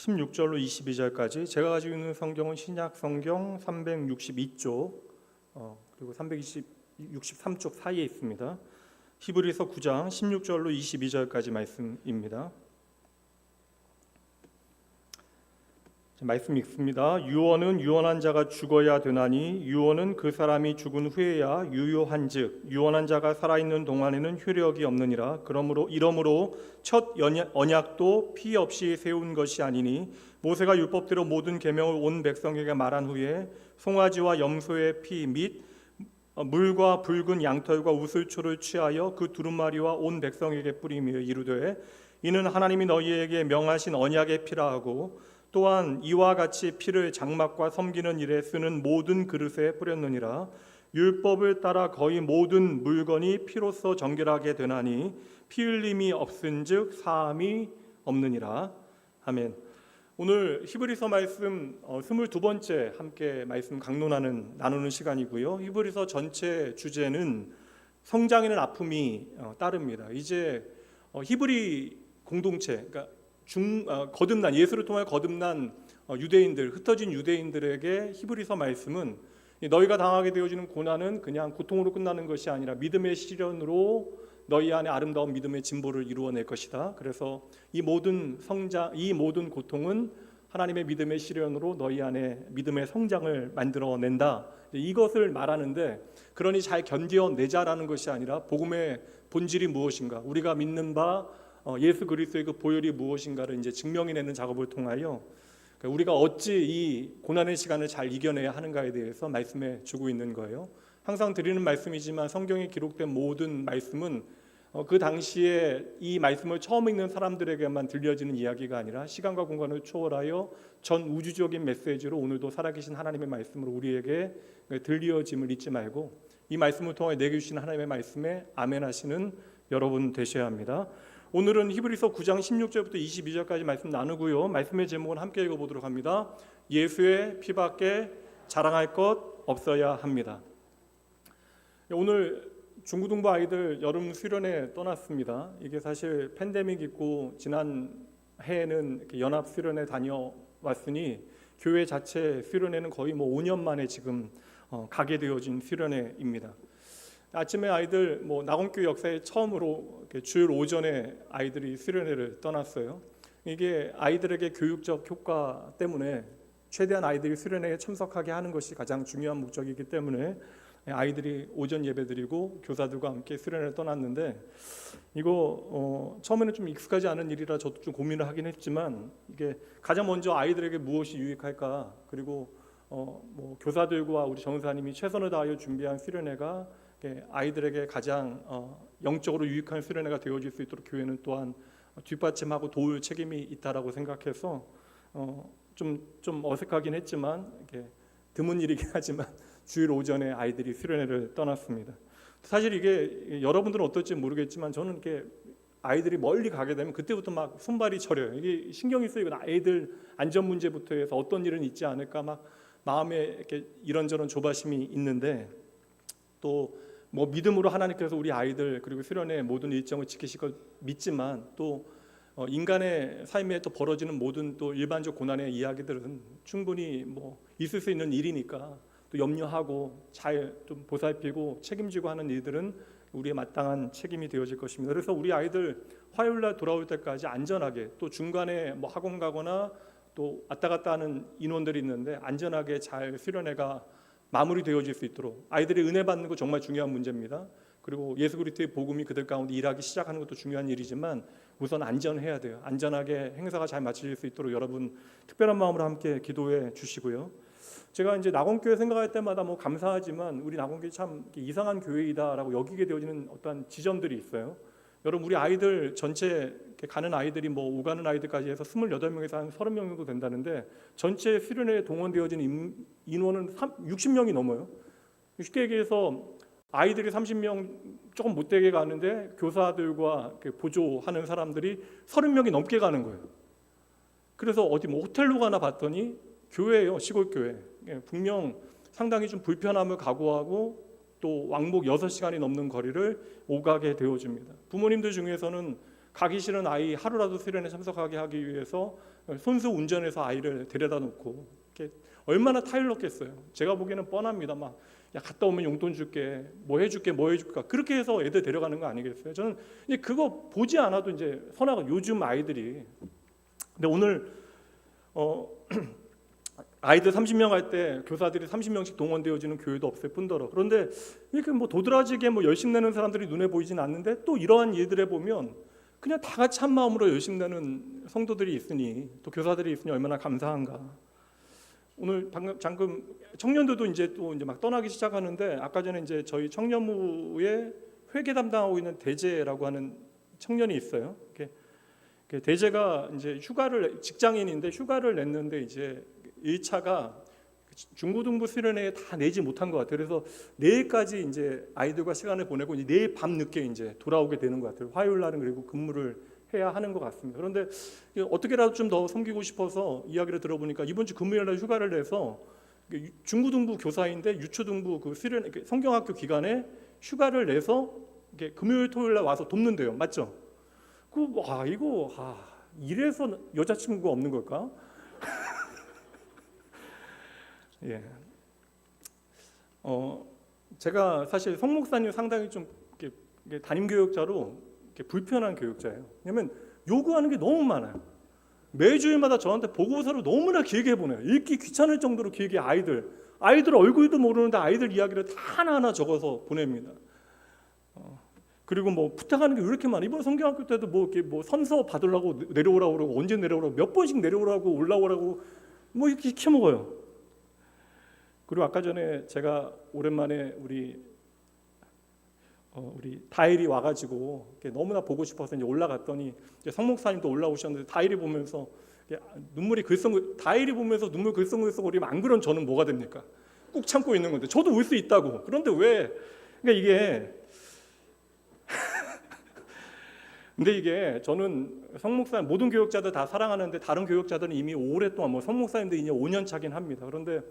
16절로 22절까지. 제가 가지고 있는 성경은 신약 성경 362쪽 그리고 363쪽 사이에 있습니다. 히브리서 9장 16절로 22절까지 말씀입니다. 말씀 읽습니다. 유언은 유언한 자가 죽어야 되나니 유언은 그 사람이 죽은 후에야 유효한즉 유언한 자가 살아있는 동안에는 효력이 없느니라. 이러므로 첫 언약도 피 없이 세운 것이 아니니 모세가 율법대로 모든 계명을 온 백성에게 말한 후에 송아지와 염소의 피 및 물과 붉은 양털과 우슬초를 취하여 그 두루마리와 온 백성에게 뿌리며 이르되 이는 하나님이 너희에게 명하신 언약의 피라 하고 또한 이와 같이 피를 장막과 섬기는 일에 쓰는 모든 그릇에 뿌렸느니라. 율법을 따라 거의 모든 물건이 피로써 정결하게 되나니 피 흘림이 없은즉 사함이 없느니라. 아멘. 오늘 히브리서 말씀 22번째 함께 말씀 나누는 시간이고요. 히브리서 전체 주제는 성장에는 아픔이 따릅니다. 이제 히브리 공동체, 그러니까 거듭난 예수를 통해 거듭난 유대인들, 흩어진 유대인들에게 히브리서 말씀은 너희가 당하게 되어지는 고난은 그냥 고통으로 끝나는 것이 아니라 믿음의 시련으로 너희 안에 아름다운 믿음의 진보를 이루어낼 것이다. 그래서 이 모든 고통은 하나님의 믿음의 시련으로 너희 안에 믿음의 성장을 만들어낸다. 이것을 말하는데, 그러니 잘 견뎌내자라는 것이 아니라 복음의 본질이 무엇인가, 우리가 믿는 바 예수 그리스도의 그 보혈이 무엇인가를 이제 증명해내는 작업을 통하여 우리가 어찌 이 고난의 시간을 잘 이겨내야 하는가에 대해서 말씀해 주고 있는 거예요. 항상 드리는 말씀이지만 성경에 기록된 모든 말씀은 그 당시에 이 말씀을 처음 읽는 사람들에게만 들려지는 이야기가 아니라 시간과 공간을 초월하여 전 우주적인 메시지로 오늘도 살아계신 하나님의 말씀으로 우리에게 들려짐을 잊지 말고 이 말씀을 통해 내게 주신 하나님의 말씀에 아멘 하시는 여러분 되셔야 합니다. 오늘은 히브리서 9장 16절부터 22절까지 말씀 나누고요. 말씀의 제목은 함께 읽어보도록 합니다. 예수의 피밖에 자랑할 것 없어야 합니다. 오늘 중고등부 아이들 여름 수련회 떠났습니다. 이게 사실 팬데믹 있고 지난 해에는 연합 수련회 다녀왔으니 교회 자체 수련회는 거의 5년 만에 지금 가게 되어진 수련회입니다. 아침에 아이들 낙원교회 역사에 처음으로 주일 오전에 아이들이 수련회를 떠났어요. 이게 아이들에게 교육적 효과 때문에 최대한 아이들이 수련회에 참석하게 하는 것이 가장 중요한 목적이기 때문에 아이들이 오전 예배드리고 교사들과 함께 수련회를 떠났는데, 이거 처음에는 좀 익숙하지 않은 일이라 저도 좀 고민을 하긴 했지만, 이게 가장 먼저 아이들에게 무엇이 유익할까, 그리고 교사들과 우리 전사님이 최선을 다하여 준비한 수련회가 아이들에게 가장 영적으로 유익한 수련회가 되어질 수 있도록 교회는 또한 뒷받침하고 도울 책임이 있다라고 생각해서 좀 어색하긴 했지만 드문 일이긴 하지만 주일 오전에 아이들이 수련회를 떠났습니다. 사실 이게 여러분들은 어떨지 모르겠지만 저는 이렇게 아이들이 멀리 가게 되면 그때부터 막 손발이 저려요. 이게 신경이 쓰이고 아이들 안전 문제부터 해서 어떤 일은 있지 않을까 막 마음에 이렇게 이런저런 조바심이 있는데, 또 믿음으로 하나님께서 우리 아이들 그리고 수련회 모든 일정을 지키실 걸 믿지만, 또 인간의 삶에 또 벌어지는 모든 또 일반적 고난의 이야기들은 충분히 있을 수 있는 일이니까 또 염려하고 잘 좀 보살피고 책임지고 하는 일들은 우리의 마땅한 책임이 되어질 것입니다. 그래서 우리 아이들 화요일 날 돌아올 때까지 안전하게, 또 중간에 학원 가거나 또 왔다 갔다 하는 인원들이 있는데 안전하게 잘 수련회가 마무리되어질 수 있도록, 아이들이 은혜 받는 거 정말 중요한 문제입니다. 그리고 예수 그리스도의 복음이 그들 가운데 일하기 시작하는 것도 중요한 일이지만 우선 안전해야 돼요. 안전하게 행사가 잘 마쳐질 수 있도록 여러분 특별한 마음으로 함께 기도해 주시고요. 제가 이제 낙원교회 생각할 때마다 감사하지만 우리 낙원교회 참 이상한 교회이다라고 여기게 되어지는 어떤 지점들이 있어요. 여러분, 우리 아이들 전체 가는 아이들이 오가는 아이들까지 해서 28명에서 한 30명 정도 된다는데, 전체 수련회에 동원되어진 인원은 60명이 넘어요. 쉽게 얘기해서 아이들이 30명 조금 못되게 가는데 교사들과 보조하는 사람들이 30명이 넘게 가는 거예요. 그래서 어디 호텔로 가나 봤더니 교회예요. 시골 교회. 분명 상당히 좀 불편함을 각오하고 또 왕복 6시간이 넘는 거리를 오가게 되어집니다. 부모님들 중에서는 가기 싫은 아이 하루라도 수련회 참석하게 하기 위해서 손수 운전해서 아이를 데려다 놓고 이렇게 얼마나 타일렀겠어요. 제가 보기에는 뻔합니다. 막 야, 갔다 오면 용돈 줄게, 뭐 해줄게, 뭐 해줄까, 그렇게 해서 애들 데려가는 거 아니겠어요? 저는 이제 그거 보지 않아도 이제 선화가 요즘 아이들이. 근데 오늘 아이들 30명 할 때 교사들이 30명씩 동원되어지는 교회도 없을 뿐더러, 그런데 이렇게 뭐 도드라지게 뭐 열심 내는 사람들이 눈에 보이진 않는데 또 이러한 일들에 보면 그냥 다 같이 한 마음으로 열심 내는 성도들이 있으니, 또 교사들이 있으니 얼마나 감사한가. 오늘 방금 청년들도 이제 또 이제 막 떠나기 시작하는데, 아까 전에 이제 저희 청년부에 회계 담당하고 있는 대재라고 하는 청년이 있어요. 대재가 이제 직장인인데 휴가를 냈는데 이제 1차가 중고등부 수련회에 다 내지 못한 것 같아요. 그래서 내일까지 이제 아이들과 시간을 보내고 이제 내일 밤 늦게 이제 돌아오게 되는 것 같아요. 화요일 날은 그리고 근무를 해야 하는 것 같습니다. 그런데 어떻게라도 좀 더 섬기고 싶어서 이야기를 들어보니까 이번 주 금요일 날 휴가를 내서 중고등부 교사인데 유초등부 그 수련 성경학교 기간에 휴가를 내서 금요일 토요일 날 와서 돕는데요. 맞죠? 이래서 여자친구가 없는 걸까? 예. 제가 사실 성 목사님 상당히 좀 담임 교육자로 불편한 교육자예요. 왜냐면 요구하는 게 너무 많아요. 매주일마다 저한테 보고서를 너무나 길게 보내요. 읽기 귀찮을 정도로 길게 아이들 얼굴도 모르는데 아이들 이야기를 다 하나하나 적어서 보냅니다. 그리고 뭐 부탁하는 게 왜 이렇게 많아? 이번 성경학교 때도 뭐 이렇게 뭐 선서 받으려고 내려오라고 그러고, 언제 내려오라고, 몇 번씩 내려오라고 올라오라고 뭐 이렇게 시켜먹어요. 그리고 아까 전에 제가 오랜만에 우리 다일이 와가지고 너무나 보고 싶어서 이제 올라갔더니 이제 성 목사님도 올라오셨는데 다일이 보면서 눈물이 다일이 보면서 눈물 글썽글썽거리면 안 그런 저는 뭐가 됩니까? 꾹 참고 있는 건데 저도 울 수 있다고. 그런데 왜? 그러니까 이게 근데 이게 저는 성 목사님 모든 교육자들 다 사랑하는데 다른 교육자들은 이미 오랫동안 뭐 성 목사님도 이제 5년 차긴 합니다. 그런데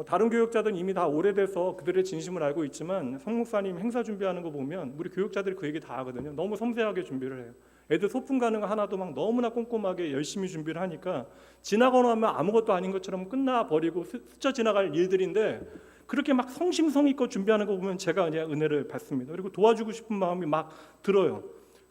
다른 교육자들은 이미 다 오래돼서 그들의 진심을 알고 있지만 성 목사님 행사 준비하는 거 보면 우리 교육자들이 그 얘기 다 하거든요. 너무 섬세하게 준비를 해요. 애들 소풍 가는 거 하나도 막 너무나 꼼꼼하게 열심히 준비를 하니까 지나고 나면 아무것도 아닌 것처럼 끝나버리고 스쳐 지나갈 일들인데 그렇게 막 성심성의껏 준비하는 거 보면 제가 그냥 은혜를 받습니다. 그리고 도와주고 싶은 마음이 막 들어요.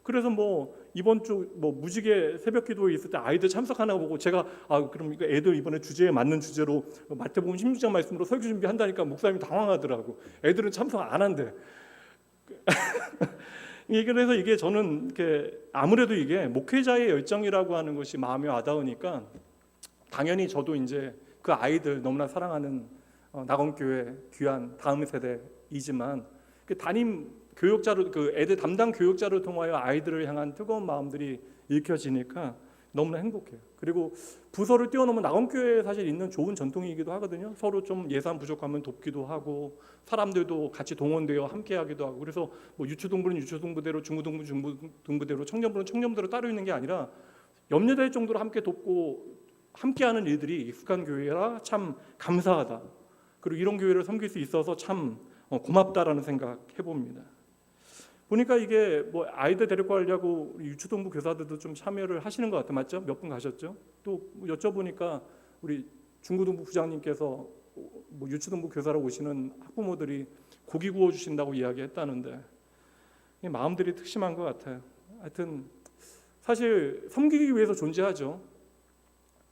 그래서 뭐 이번 주 뭐 무지개 새벽 기도에 있을 때 아이들 참석하나 보고 제가 그럼 이거 애들 이번에 주제에 맞는 주제로 마태복음 16장 말씀으로 설교 준비한다니까 목사님이 당황하더라고. 애들은 참석 안 한대. 그래서 이게 저는 이렇게 아무래도 이게 목회자의 열정이라고 하는 것이 마음에 와닿으니까 당연히 저도 이제 그 아이들 너무나 사랑하는 낙원교회 귀한 다음 세대이지만 그 담임 교육자로 그 애들 담당 교육자를 통하여 아이들을 향한 뜨거운 마음들이 읽혀지니까 너무나 행복해요. 그리고 부서를 뛰어넘은 낙원교회에 사실 있는 좋은 전통이기도 하거든요. 서로 좀 예산 부족하면 돕기도 하고 사람들도 같이 동원되어 함께하기도 하고. 그래서 뭐 유초등부는 유초등부대로, 중고등부 중고등부대로, 청년부는 청년부대로 따로 있는 게 아니라 염려될 정도로 함께 돕고 함께하는 일들이 익숙한 교회라 참 감사하다. 그리고 이런 교회를 섬길 수 있어서 참 고맙다라는 생각 해봅니다. 보니까 이게 뭐 아이들 데리고 가려고 유초등부 교사들도 좀 참여를 하시는 것 같아요. 맞죠? 몇 분 가셨죠? 또 여쭤보니까 우리 중고등부 부장님께서 뭐 유초등부 교사로 오시는 학부모들이 고기 구워 주신다고 이야기했다는데 마음들이 특심한 것 같아요. 하여튼 사실 섬기기 위해서 존재하죠.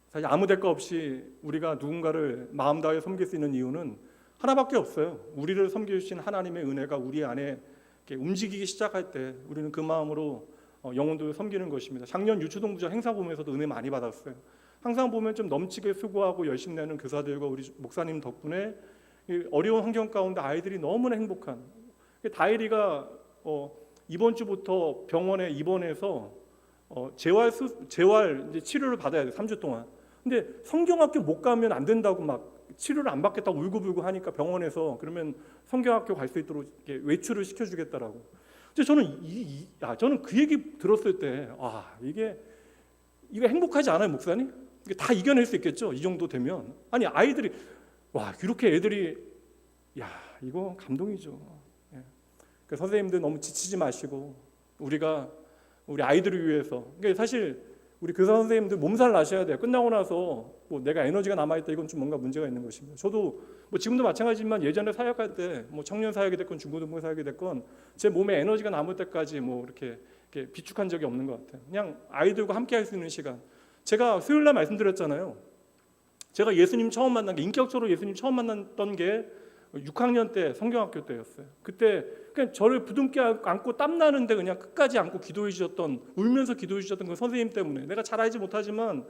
사실 아무 대가 없이 우리가 누군가를 마음 다해 섬길 수 있는 이유는 하나밖에 없어요. 우리를 섬겨주신 하나님의 은혜가 우리 안에 움직이기 시작할 때 우리는 그 마음으로 영혼들을 섬기는 것입니다. 작년 유초동부장 행사 보면서도 은혜 많이 받았어요. 항상 보면 좀 넘치게 수고하고 열심 내는 교사들과 우리 목사님 덕분에 어려운 환경 가운데 아이들이 너무나 행복한. 다일이가 이번 주부터 병원에 입원해서 재활 이제 치료를 받아야 돼. 3주 동안. 근데 성경학교 못 가면 안 된다고 막 치료를 안 받겠다고 울고불고 하니까 병원에서 그러면 성경학교 갈 수 있도록 외출을 시켜주겠다라고. 근데 저는 그 얘기 들었을 때 이거 행복하지 않아요, 목사님? 이게 다 이겨낼 수 있겠죠, 이 정도 되면. 아니 아이들이 이렇게 애들이 이거 감동이죠. 그러니까 선생님들 너무 지치지 마시고 우리가 우리 아이들을 위해서. 그러니까 사실 우리 교사 선생님들 몸살 나셔야 돼요. 끝나고 나서 뭐 내가 에너지가 남아있다, 이건 좀 뭔가 문제가 있는 것입니다. 저도 뭐 지금도 마찬가지지만 예전에 사역할 때 뭐 청년 사역이 됐건 중고등부 사역이 됐건 제 몸에 에너지가 남을 때까지 뭐 이렇게 비축한 적이 없는 것 같아요. 그냥 아이들과 함께 할 수 있는 시간. 제가 수요일 날 말씀드렸잖아요. 제가 예수님 처음 만난 게, 인격적으로 예수님 처음 만났던 게 6학년 때 성경학교 때였어요. 그때 그냥 저를 부둥켜 안고 땀 나는데 그냥 끝까지 안고 기도해 주셨던, 울면서 기도해 주셨던 그 선생님 때문에, 내가 잘 알지 못하지만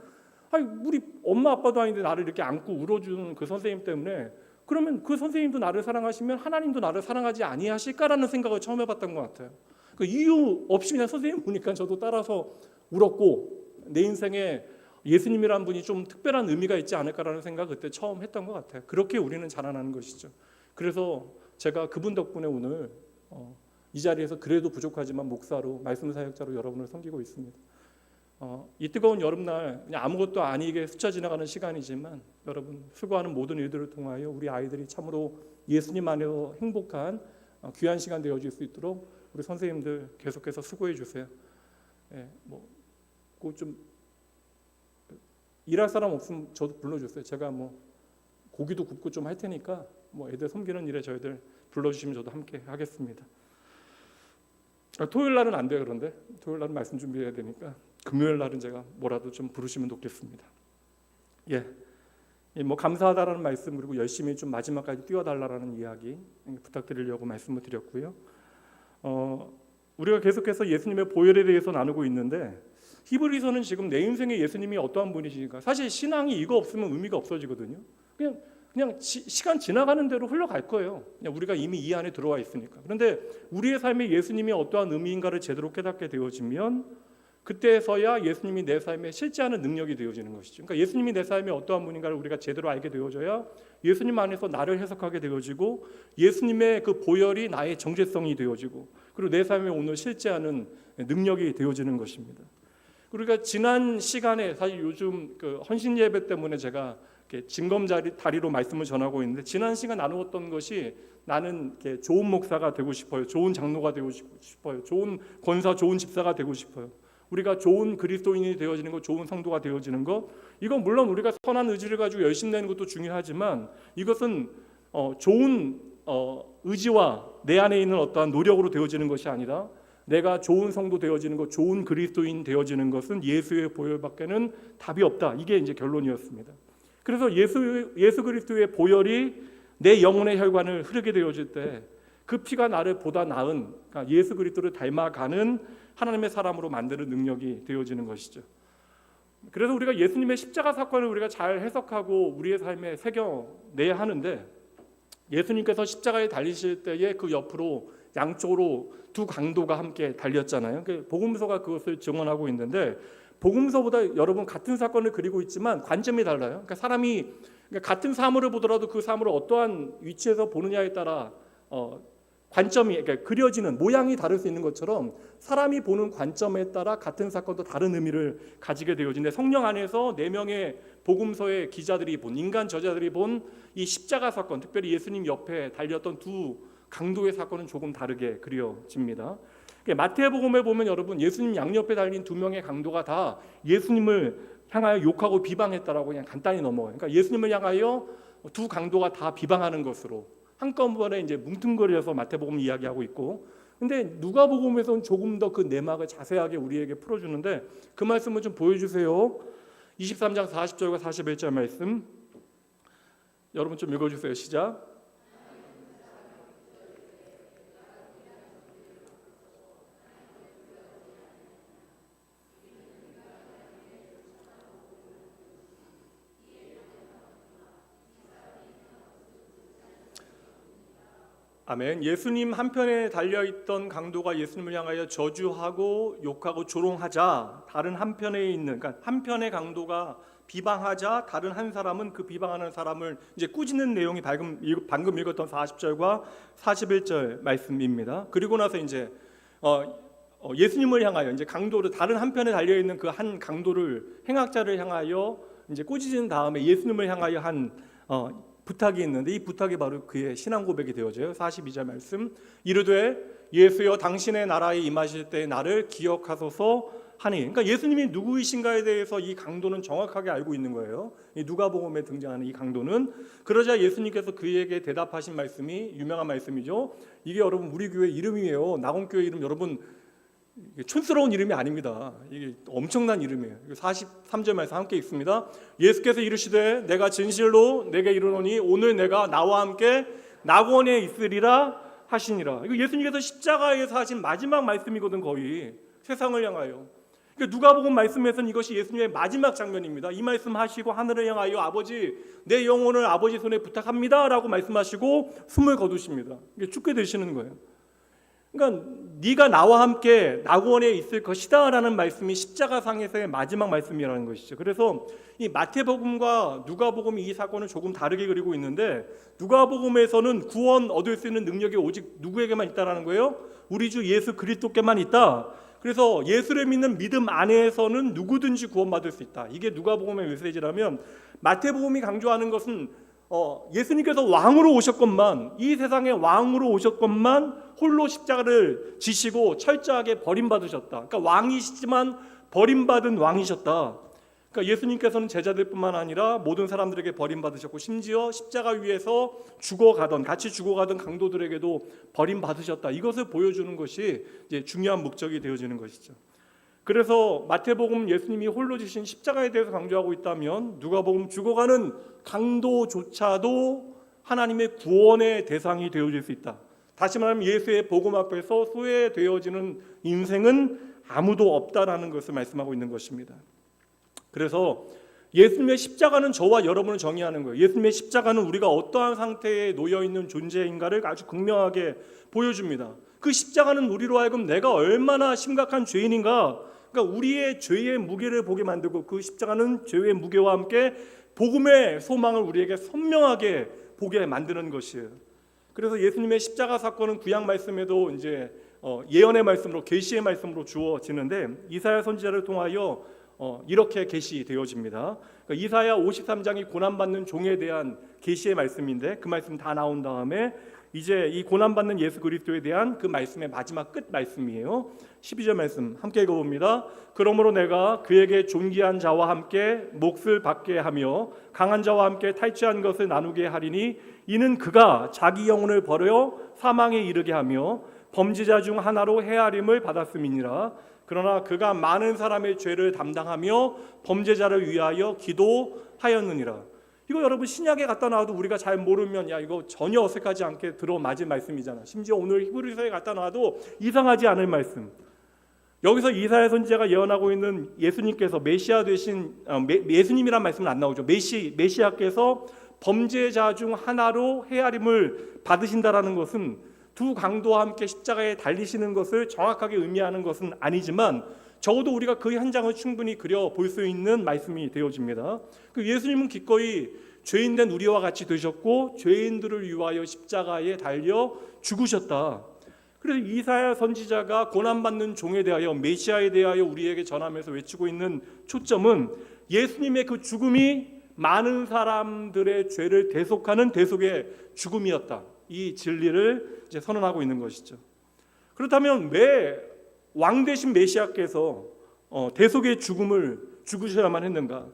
우리 엄마 아빠도 아닌데 나를 이렇게 안고 울어주는 그 선생님 때문에, 그러면 그 선생님도 나를 사랑하시면 하나님도 나를 사랑하지 아니하실까라는 생각을 처음 해봤던 것 같아요. 그 이유 없이 그냥 선생님 보니까 저도 따라서 울었고, 내 인생에 예수님이라는 분이 좀 특별한 의미가 있지 않을까라는 생각을 그때 처음 했던 것 같아요. 그렇게 우리는 자라나는 것이죠. 그래서 제가 그분 덕분에 오늘 이 자리에서 그래도 부족하지만 목사로, 말씀 사역자로 여러분을 섬기고 있습니다. 이 뜨거운 여름날 그냥 아무것도 아니게 스쳐 지나가는 시간이지만 여러분 수고하는 모든 일들을 통하여 우리 아이들이 참으로 예수님 안에서 행복한 귀한 시간 되어질 수 있도록 우리 선생님들 계속해서 수고해 주세요. 꼭 좀 일할 사람 없으면 저도 불러주세요. 제가 뭐 고기도 굽고 좀 할 테니까 뭐 애들 섬기는 일에 저희들 불러주시면 저도 함께 하겠습니다. 토요일 날은 안 돼요. 그런데 토요일 날은 말씀 준비해야 되니까 금요일 날은 제가 뭐라도 좀 부르시면 좋겠습니다. 뭐 감사하다라는 말씀, 그리고 열심히 좀 마지막까지 뛰어달라라는 이야기 부탁드리려고 말씀을 드렸고요. 우리가 계속해서 예수님의 보혈에 대해서 나누고 있는데, 히브리서는 지금 내 인생에 예수님이 어떠한 분이시니까, 사실 신앙이 이거 없으면 의미가 없어지거든요. 그냥 시간 지나가는 대로 흘러갈 거예요. 그냥 우리가 이미 이 안에 들어와 있으니까. 그런데 우리의 삶에 예수님이 어떠한 의미인가를 제대로 깨닫게 되어지면 그때서야 예수님이 내 삶에 실제하는 능력이 되어지는 것이죠. 그러니까 예수님이 내 삶에 어떠한 분인가를 우리가 제대로 알게 되어져야 예수님 안에서 나를 해석하게 되어지고, 예수님의 그 보혈이 나의 정체성이 되어지고, 그리고 내 삶에 오늘 실제하는 능력이 되어지는 것입니다. 그러니까 지난 시간에 사실 요즘 그 헌신 예배 때문에 제가 징검다리로 말씀을 전하고 있는데, 지난 시간 나누었던 것이 나는 이렇게 좋은 목사가 되고 싶어요. 좋은 장로가 되고 싶어요. 좋은 권사, 좋은 집사가 되고 싶어요. 우리가 좋은 그리스도인이 되어지는 것, 좋은 성도가 되어지는 것, 이건 물론 우리가 선한 의지를 가지고 열심 내는 것도 중요하지만, 이것은 좋은 의지와 내 안에 있는 어떠한 노력으로 되어지는 것이 아니라, 내가 좋은 성도 되어지는 것, 좋은 그리스도인 되어지는 것은 예수의 보혈밖에는 답이 없다. 이게 이제 결론이었습니다. 그래서 예수 그리스도의 보혈이 내 영혼의 혈관을 흐르게 되어질 때, 그 피가 나를 보다 나은, 그러니까 예수 그리스도를 닮아가는 하나님의 사람으로 만드는 능력이 되어지는 것이죠. 그래서 우리가 예수님의 십자가 사건을 우리가 잘 해석하고 우리의 삶에 새겨내야 하는데, 예수님께서 십자가에 달리실 때에 그 옆으로 양쪽으로 두 강도가 함께 달렸잖아요. 복음서가 그것을 증언하고 있는데, 복음서보다 여러분 같은 사건을 그리고 있지만 관점이 달라요. 그러니까 사람이 같은 사물을 보더라도 그 사물을 어떠한 위치에서 보느냐에 따라 관점이, 그러니까 그려지는 모양이 다를 수 있는 것처럼, 사람이 보는 관점에 따라 같은 사건도 다른 의미를 가지게 되어지는데, 성령 안에서 4명의 복음서의 기자들이 본, 인간 저자들이 본 이 십자가 사건, 특별히 예수님 옆에 달렸던 두 강도의 사건은 조금 다르게 그려집니다. 마태복음에 보면 여러분, 예수님 양옆에 달린 2명의 강도가 다 예수님을 향하여 욕하고 비방했다라고 그냥 간단히 넘어가요. 그러니까 예수님을 향하여 두 강도가 다 비방하는 것으로 한꺼번에 이제 뭉뚱그려서 마태복음 이야기하고 있고, 근데 누가복음에서는 조금 더 그 내막을 자세하게 우리에게 풀어주는데, 그 말씀을 좀 보여주세요. 23장 40절과 41절 말씀 여러분 좀 읽어주세요. 시작. 아멘. 예수님 한편에 달려있던 강도가 예수님을 향하여 저주하고 욕하고 조롱하자, 다른 한편에 있는, 그러니까 한편의 강도가 비방하자, 다른 한 사람은 그 비방하는 사람을 이제 꾸짖는 내용이 방금 읽었던 40절과 41절 말씀입니다. 그리고 나서 이제 예수님을 향하여 이제 강도를, 다른 한편에 달려있는 그 한 강도를, 행악자를 향하여 이제 꾸짖은 다음에 예수님을 향하여 한 부탁이 있는데, 이 부탁이 바로 그의 신앙 고백이 되어져요. 42절 말씀, 이르되 예수여 당신의 나라에 임하실 때 나를 기억하소서 하니. 그러니까 예수님이 누구이신가에 대해서 이 강도는 정확하게 알고 있는 거예요. 이 누가복음에 등장하는 이 강도는. 그러자 예수님께서 그에게 대답하신 말씀이 유명한 말씀이죠. 이게 여러분 우리 교회 이름이에요. 낙원교회 이름 여러분 촌스러운 이름이 아닙니다. 이게 엄청난 이름이에요. 43절 말씀 함께 읽습니다. 예수께서 이르시되 내가 진실로 내게 이르노니 오늘 내가 나와 함께 낙원에 있으리라 하시니라. 이거 예수님께서 십자가에서 하신 마지막 말씀이거든. 거의 세상을 향하여. 그러니까 누가복음 말씀에서는 이것이 예수님의 마지막 장면입니다. 이 말씀하시고 하늘을 향하여 아버지 내 영혼을 아버지 손에 부탁합니다 라고 말씀하시고 숨을 거두십니다. 이게 죽게 되시는 거예요. 그러니까 네가 나와 함께 낙원에 있을 것이다 라는 말씀이 십자가상에서의 마지막 말씀이라는 것이죠. 그래서 이 마태복음과 누가복음이 이 사건을 조금 다르게 그리고 있는데, 누가복음에서는 구원 얻을 수 있는 능력이 오직 누구에게만 있다라는 거예요? 우리 주 예수 그리스도께만 있다. 그래서 예수를 믿는 믿음 안에서는 누구든지 구원받을 수 있다. 이게 누가복음의 메시지라면, 마태복음이 강조하는 것은 예수님께서 왕으로 오셨건만, 이 세상에 왕으로 오셨건만 홀로 십자가를 지시고 철저하게 버림받으셨다. 그러니까 왕이시지만 버림받은 왕이셨다. 그러니까 예수님께서는 제자들뿐만 아니라 모든 사람들에게 버림받으셨고, 심지어 십자가 위에서 같이 죽어가던 강도들에게도 버림받으셨다. 이것을 보여주는 것이 이제 중요한 목적이 되어지는 것이죠. 그래서 마태복음 예수님이 홀로 지신 십자가에 대해서 강조하고 있다면, 누가복음 죽어가는 강도조차도 하나님의 구원의 대상이 되어질 수 있다. 다시 말하면 예수의 복음 앞에서 소외되어지는 인생은 아무도 없다라는 것을 말씀하고 있는 것입니다. 그래서 예수님의 십자가는 저와 여러분을 정의하는 거예요. 예수님의 십자가는 우리가 어떠한 상태에 놓여있는 존재인가를 아주 극명하게 보여줍니다. 그 십자가는 우리로 하여금 내가 얼마나 심각한 죄인인가, 그러니까 우리의 죄의 무게를 보게 만들고, 그 십자가는 죄의 무게와 함께 복음의 소망을 우리에게 선명하게 보게 만드는 것이에요. 그래서 예수님의 십자가 사건은 구약 말씀에도 이제 예언의 말씀으로, 계시의 말씀으로 주어지는데, 이사야 선지자를 통하여 이렇게 계시되어집니다. 그러니까 이사야 53장이 고난받는 종에 대한 계시의 말씀인데, 그 말씀 다 나온 다음에 이제 이 고난받는 예수 그리스도에 대한 그 말씀의 마지막 끝 말씀이에요. 12절 말씀 함께 읽어봅니다. 그러므로 내가 그에게 존귀한 자와 함께 몫을 받게 하며 강한 자와 함께 탈취한 것을 나누게 하리니, 이는 그가 자기 영혼을 버려 사망에 이르게 하며 범죄자 중 하나로 헤아림을 받았음이니라. 그러나 그가 많은 사람의 죄를 담당하며 범죄자를 위하여 기도하였느니라. 이거 여러분 신약에 갖다 놔도 우리가 잘 모르면 야 이거 전혀 어색하지 않게 들어맞을 말씀이잖아. 심지어 오늘 히브리서에 갖다 놔도 이상하지 않을 말씀. 여기서 이사야 선지자가 예언하고 있는 예수님께서 메시아 되신 예수님이란 말씀은 안 나오죠. 메시아께서 범죄자 중 하나로 헤아림을 받으신다라는 것은 두 강도와 함께 십자가에 달리시는 것을 정확하게 의미하는 것은 아니지만, 적어도 우리가 그 현장을 충분히 그려 볼 수 있는 말씀이 되어집니다. 그 예수님은 기꺼이 죄인된 우리와 같이 되셨고 죄인들을 위하여 십자가에 달려 죽으셨다. 그래서 이사야 선지자가 고난받는 종에 대하여, 메시아에 대하여 우리에게 전하면서 외치고 있는 초점은 예수님의 그 죽음이 많은 사람들의 죄를 대속하는 대속의 죽음이었다. 이 진리를 이제 선언하고 있는 것이죠. 그렇다면 왜 왕 대신 메시아께서 대속의 죽음을 죽으셔야만 했는가?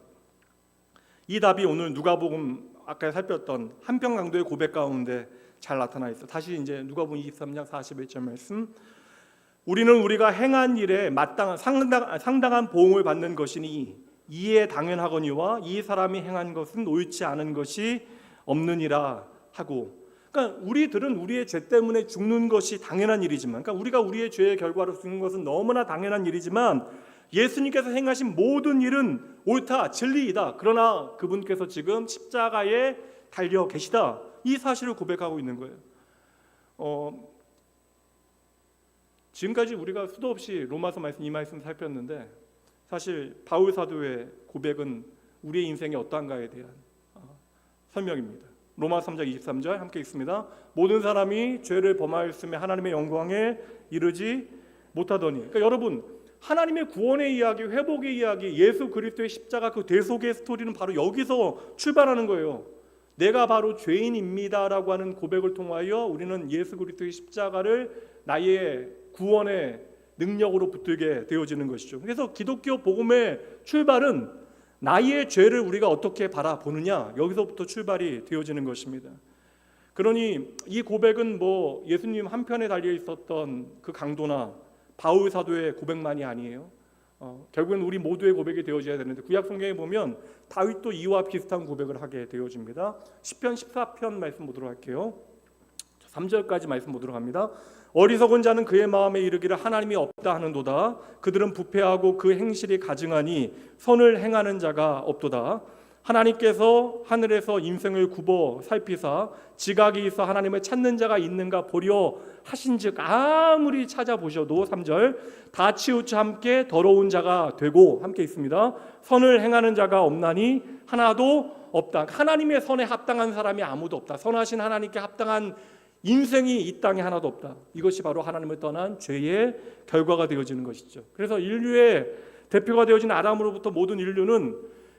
이 답이 오늘 누가복음 아까 살폈던 한평강도의 고백 가운데 잘 나타나 있어. 다시 이제 누가복음 23장 41절 말씀. 우리는 우리가 행한 일에 마땅한 상당한 보응을 받는 것이니 이에 당연하거니와 이 사람이 행한 것은 옳지 않은 것이 없느니라 하고. 그러니까 우리들은 우리의 죄 때문에 죽는 것이 당연한 일이지만, 그러니까 우리가 우리의 죄의 결과로 죽는 것은 너무나 당연한 일이지만, 예수님께서 행하신 모든 일은 옳다, 진리이다. 그러나 그분께서 지금 십자가에 달려 계시다. 이 사실을 고백하고 있는 거예요. 지금까지 우리가 수도 없이 로마서 말씀 이 말씀 살폈는데, 사실 바울 사도의 고백은 우리의 인생이 어떠한가에 대한 설명입니다. 로마 3장 23절 함께 읽습니다. 모든 사람이 죄를 범하였으며 하나님의 영광에 이르지 못하더니. 그러니까 여러분, 하나님의 구원의 이야기, 회복의 이야기, 예수 그리스도의 십자가 그 대속의 스토리는 바로 여기서 출발하는 거예요. 내가 바로 죄인입니다라고 하는 고백을 통하여 우리는 예수 그리스도의 십자가를 나의 구원의 능력으로 붙들게 되어지는 것이죠. 그래서 기독교 복음의 출발은 나의 죄를 우리가 어떻게 바라보느냐, 여기서부터 출발이 되어지는 것입니다. 그러니 이 고백은 예수님 한편에 달려 있었던 그 강도나 바울 사도의 고백만이 아니에요. 결국은 우리 모두의 고백이 되어져야 되는데, 구약 성경에 보면 다윗도 이와 비슷한 고백을 하게 되어집니다. 시편 14편 말씀 보도록 할게요. 3절까지 말씀 보도록 합니다. 어리석은 자는 그의 마음에 이르기를 하나님이 없다 하는도다. 그들은 부패하고 그 행실이 가증하니 선을 행하는 자가 없도다. 하나님께서 하늘에서 인생을 굽어 살피사 지각이 있어 하나님을 찾는 자가 있는가 보려 하신즉 아무리 찾아보셔도 3절 다 치우쳐 함께 더러운 자가 되고, 함께 있습니다. 선을 행하는 자가 없나니 하나도 없다. 하나님의 선에 합당한 사람이 아무도 없다. 선하신 하나님께 합당한 인생이 이 땅에 하나도 없다. 이것이 바로 하나님을 떠난 죄의 결과가 되어지는 것이죠. 그래서 인류의 대표가 되어진 아담으로부터 모든 인류는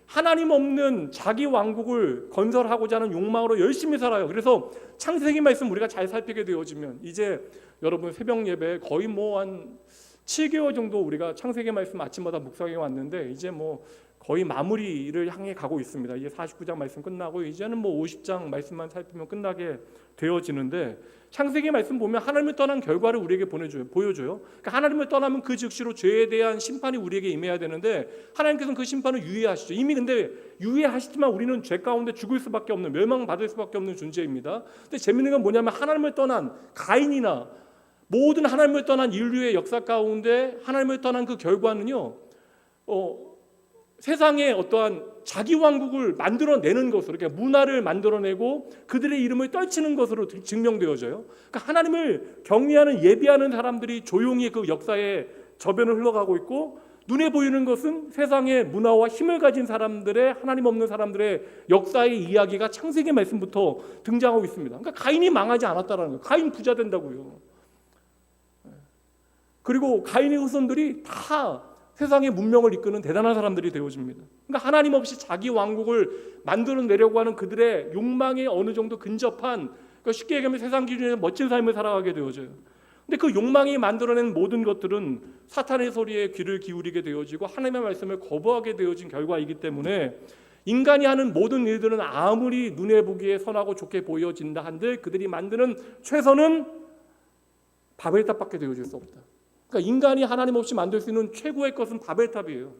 하나님 없는 자기 왕국을 건설하고자 하는 욕망으로 열심히 살아요. 그래서 창세기 말씀 우리가 잘 살피게 되어지면, 이제 여러분 새벽 예배 거의 한 7개월 정도 우리가 창세기 말씀 아침마다 묵상해 왔는데, 이제 거의 마무리를 향해 가고 있습니다. 이제 49장 말씀 끝나고 이제는 50장 말씀만 살피면 끝나게 되어지는데, 창세기 말씀 보면 하나님을 떠난 결과를 우리에게 보여줘요. 그러니까 하나님을 떠나면 그 즉시로 죄에 대한 심판이 우리에게 임해야 되는데, 하나님께서는 그 심판을 유예하시죠. 이미 근데 유예하시지만 우리는 죄 가운데 죽을 수밖에 없는, 멸망받을 수밖에 없는 존재입니다. 근데 재밌는 건 뭐냐면, 하나님을 떠난 가인이나 모든 하나님을 떠난 인류의 역사 가운데 하나님을 떠난 그 결과는요, 세상에 어떠한 자기 왕국을 만들어내는 것으로, 그러니까 문화를 만들어내고 그들의 이름을 떨치는 것으로 증명되어져요. 그러니까 하나님을 경외하는, 예비하는 사람들이 조용히 그 역사의 저변을 흘러가고 있고, 눈에 보이는 것은 세상의 문화와 힘을 가진 사람들의, 하나님 없는 사람들의 역사의 이야기가 창세기 말씀부터 등장하고 있습니다. 그러니까 가인이 망하지 않았다는 거예요. 가인 부자 된다고요. 그리고 가인의 후손들이 다 세상의 문명을 이끄는 대단한 사람들이 되어집니다. 그러니까 하나님 없이 자기 왕국을 만들어내려고 하는 그들의 욕망에 어느 정도 근접한, 그러니까 쉽게 얘기하면 세상 기준에서 멋진 삶을 살아가게 되어져요. 근데 그 욕망이 만들어낸 모든 것들은 사탄의 소리에 귀를 기울이게 되어지고 하나님의 말씀을 거부하게 되어진 결과이기 때문에, 인간이 하는 모든 일들은 아무리 눈에 보기에 선하고 좋게 보여진다 한들 그들이 만드는 최선은 바벨탑밖에 되어질 수 없다. 그러니까 인간이 하나님 없이 만들 수 있는 최고의 것은 바벨탑이에요.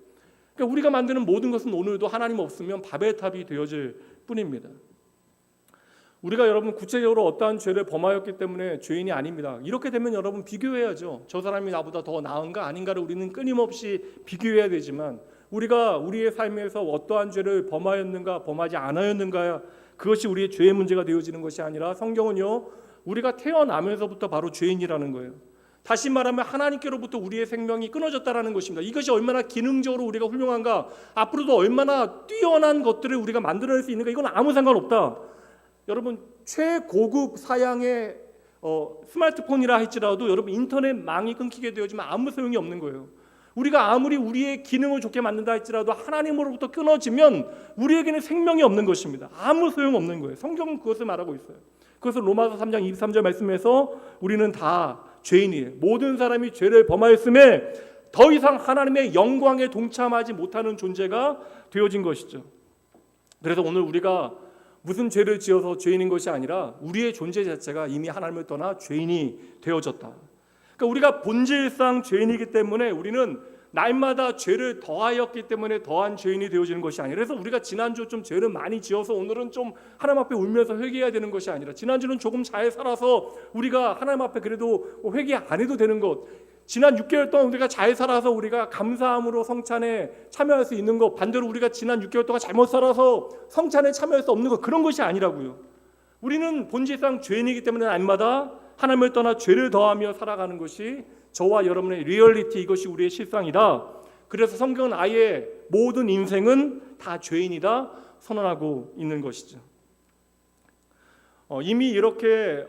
그러니까 우리가 만드는 모든 것은 오늘도 하나님 없으면 바벨탑이 되어질 뿐입니다. 우리가 여러분 구체적으로 어떠한 죄를 범하였기 때문에 죄인이 아닙니다. 이렇게 되면 여러분 비교해야죠. 저 사람이 나보다 더 나은가 아닌가를 우리는 끊임없이 비교해야 되지만, 우리가 우리의 삶에서 어떠한 죄를 범하였는가 범하지 않았는가, 그것이 우리의 죄의 문제가 되어지는 것이 아니라, 성경은요, 우리가 태어나면서부터 바로 죄인이라는 거예요. 다시 말하면 하나님께로부터 우리의 생명이 끊어졌다라는 것입니다. 이것이 얼마나 기능적으로 우리가 훌륭한가, 앞으로도 얼마나 뛰어난 것들을 우리가 만들어낼 수 있는가, 이건 아무 상관없다. 여러분 최고급 사양의 스마트폰이라 할지라도 여러분 인터넷망이 끊기게 되어지면 아무 소용이 없는 거예요. 우리가 아무리 우리의 기능을 좋게 만든다 할지라도 하나님으로부터 끊어지면 우리에게는 생명이 없는 것입니다. 아무 소용없는 거예요. 성경은 그것을 말하고 있어요. 그래서 로마서 3장 23절 말씀에서 우리는 다 죄인이에요. 모든 사람이 죄를 범하였음에 더 이상 하나님의 영광에 동참하지 못하는 존재가 되어진 것이죠. 그래서 오늘 우리가 무슨 죄를 지어서 죄인인 것이 아니라 우리의 존재 자체가 이미 하나님을 떠나 죄인이 되어졌다. 그러니까 우리가 본질상 죄인이기 때문에 우리는 날마다 죄를 더하였기 때문에 더한 죄인이 되어지는 것이 아니라, 그래서 우리가 지난주 좀 죄를 많이 지어서 오늘은 좀 하나님 앞에 울면서 회개해야 되는 것이 아니라, 지난주는 조금 잘 살아서 우리가 하나님 앞에 그래도 회개 안 해도 되는 것, 지난 6개월 동안 우리가 잘 살아서 우리가 감사함으로 성찬에 참여할 수 있는 것, 반대로 우리가 지난 6개월 동안 잘못 살아서 성찬에 참여할 수 없는 것, 그런 것이 아니라고요. 우리는 본질상 죄인이기 때문에 날마다 하나님을 떠나 죄를 더하며 살아가는 것이 저와 여러분의 리얼리티, 이것이 우리의 실상이다. 그래서 성경은 아예 모든 인생은 다 죄인이다 선언하고 있는 것이죠. 이미 이렇게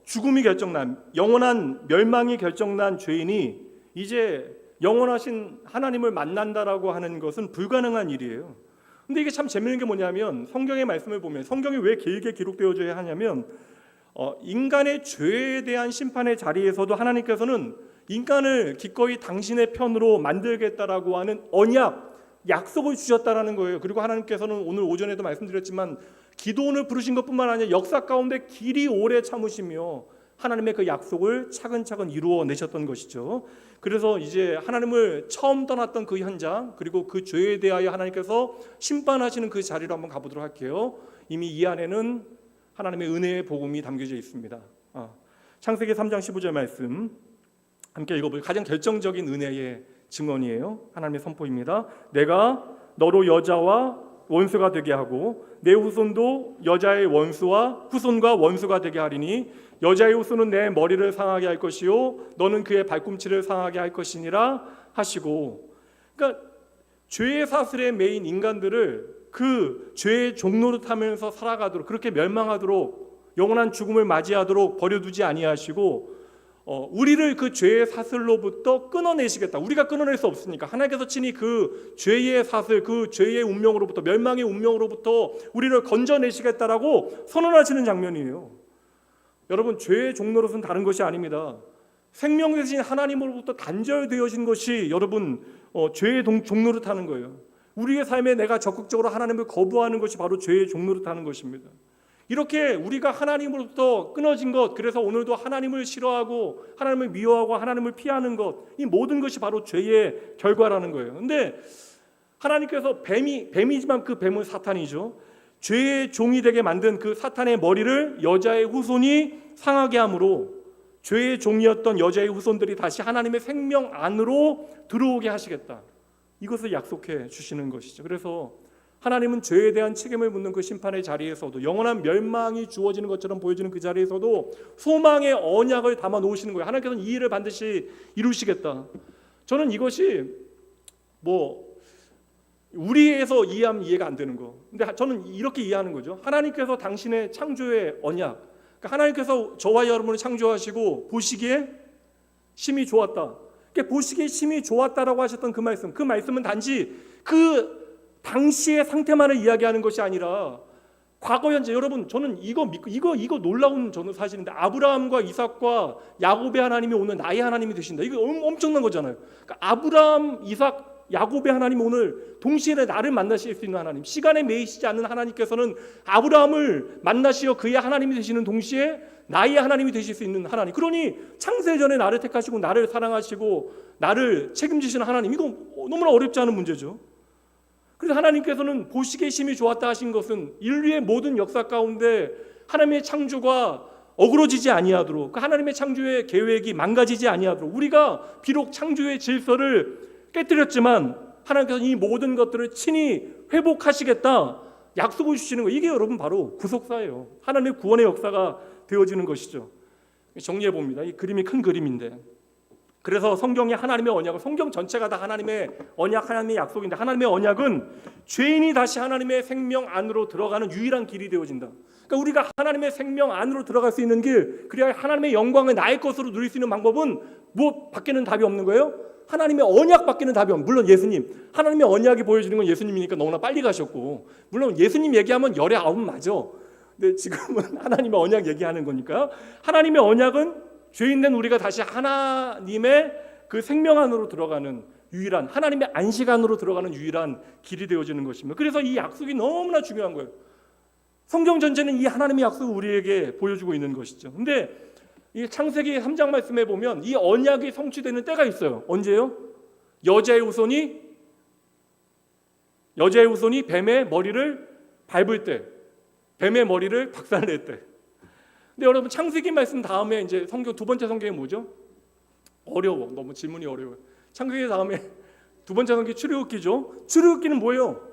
죽음이 결정난, 영원한 멸망이 결정난 죄인이 이제 영원하신 하나님을 만난다라고 하는 것은 불가능한 일이에요. 근데 이게 참 재미있는 게 뭐냐면, 성경의 말씀을 보면, 성경이 왜 길게 기록되어져야 하냐면, 인간의 죄에 대한 심판의 자리에서도 하나님께서는 인간을 기꺼이 당신의 편으로 만들겠다라고 하는 언약, 약속을 주셨다라는 거예요. 그리고 하나님께서는 오늘 오전에도 말씀드렸지만 기도원을 부르신 것뿐만 아니라 역사 가운데 길이 오래 참으시며 하나님의 그 약속을 차근차근 이루어내셨던 것이죠. 그래서 이제 하나님을 처음 떠났던 그 현장, 그리고 그 죄에 대하여 하나님께서 심판하시는 그 자리로 한번 가보도록 할게요. 이미 이 안에는 하나님의 은혜의 복음이 담겨져 있습니다. 창세기 3장 15절 말씀 함께 읽어볼게요. 가장 결정적인 은혜의 증언이에요. 하나님의 선포입니다. 내가 너로 여자와 원수가 되게 하고 내 후손도 여자의 원수와 후손과 원수가 되게 하리니 여자의 후손은 내 머리를 상하게 할 것이요 너는 그의 발꿈치를 상하게 할 것이니라 하시고, 그러니까 죄의 사슬에 매인 인간들을 그 죄의 종로를 타면서 살아가도록, 그렇게 멸망하도록, 영원한 죽음을 맞이하도록 버려두지 아니하시고 우리를 그 죄의 사슬로부터 끊어내시겠다. 우리가 끊어낼 수 없으니까 하나님께서 친히 그 죄의 사슬, 그 죄의 운명으로부터, 멸망의 운명으로부터 우리를 건져내시겠다라고 선언하시는 장면이에요. 여러분, 죄의 종로릇은 다른 것이 아닙니다. 생명 대신 하나님으로부터 단절되어진 것이 여러분 죄의 종로릇 하는 거예요. 우리의 삶에 내가 적극적으로 하나님을 거부하는 것이 바로 죄의 종로릇 하는 것입니다. 이렇게 우리가 하나님으로부터 끊어진 것, 그래서 오늘도 하나님을 싫어하고 하나님을 미워하고 하나님을 피하는 것, 이 모든 것이 바로 죄의 결과라는 거예요. 근데 하나님께서 뱀이지만 그 뱀은 사탄이죠. 죄의 종이 되게 만든 그 사탄의 머리를 여자의 후손이 상하게 함으로 죄의 종이었던 여자의 후손들이 다시 하나님의 생명 안으로 들어오게 하시겠다. 이것을 약속해 주시는 것이죠. 그래서 하나님은 죄에 대한 책임을 묻는 그 심판의 자리에서도, 영원한 멸망이 주어지는 것처럼 보여지는 그 자리에서도 소망의 언약을 담아 놓으시는 거예요. 하나님께서는 이 일을 반드시 이루시겠다. 저는 이것이 우리에서 이해하면 이해가 안 되는 거. 근데 저는 이렇게 이해하는 거죠. 하나님께서 당신의 창조의 언약, 그러니까 하나님께서 저와 여러분을 창조하시고 보시기에 심히 좋았다. 그러니까 보시기에 심히 좋았다라고 하셨던 그 말씀은 단지 그 당시의 상태만을 이야기하는 것이 아니라 과거 현재, 여러분 저는 이거 믿고 이거 놀라운 저는 사실인데, 아브라함과 이삭과 야곱의 하나님이 오늘 나의 하나님이 되신다. 이거 엄청난 거잖아요. 그러니까 아브라함, 이삭, 야곱의 하나님 오늘 동시에 나를 만나실 수 있는 하나님, 시간에 매이시지 않는 하나님께서는 아브라함을 만나시어 그의 하나님이 되시는 동시에 나의 하나님이 되실 수 있는 하나님. 그러니 창세전에 나를 택하시고 나를 사랑하시고 나를 책임지시는 하나님, 이거 너무나 어렵지 않은 문제죠. 그래서 하나님께서는 보시기에 심히 좋았다 하신 것은 인류의 모든 역사 가운데 하나님의 창조가 어그러지지 아니하도록, 그 하나님의 창조의 계획이 망가지지 아니하도록, 우리가 비록 창조의 질서를 깨뜨렸지만 하나님께서 이 모든 것들을 친히 회복하시겠다 약속을 주시는 거, 이게 여러분 바로 구속사예요. 하나님의 구원의 역사가 되어지는 것이죠. 정리해 봅니다. 이 그림이 큰 그림인데, 그래서 성경이 하나님의 언약을, 성경 전체가 다 하나님의 언약, 하나님의 약속인데, 하나님의 언약은 죄인이 다시 하나님의 생명 안으로 들어가는 유일한 길이 되어진다. 그러니까 우리가 하나님의 생명 안으로 들어갈 수 있는 길, 그래야 하나님의 영광을 나의 것으로 누릴 수 있는 방법은 무엇 밖에는 답이 없는 거예요? 하나님의 언약 밖에는 답이 없는, 물론 예수님, 하나님의 언약이 보여지는 건 예수님이니까 너무나 빨리 가셨고, 물론 예수님 얘기하면 열의 아홉 맞아. 근데 지금은 하나님의 언약 얘기하는 거니까, 하나님의 언약은 죄인된 우리가 다시 하나님의 그 생명 안으로 들어가는 유일한, 하나님의 안식 안으로 들어가는 유일한 길이 되어지는 것입니다. 그래서 이 약속이 너무나 중요한 거예요. 성경 전체는 이 하나님의 약속을 우리에게 보여주고 있는 것이죠. 근데 이 창세기 3장 말씀에 보면 이 언약이 성취되는 때가 있어요. 언제요? 여자의 후손이 뱀의 머리를 밟을 때, 뱀의 머리를 박살낼 때. 근데 여러분, 창세기 말씀 다음에 이제 성경 두 번째 성경이 뭐죠? 어려워. 너무 질문이 어려워요. 창세기 다음에 두 번째 성경이 출애굽기죠. 출애굽기는 뭐예요?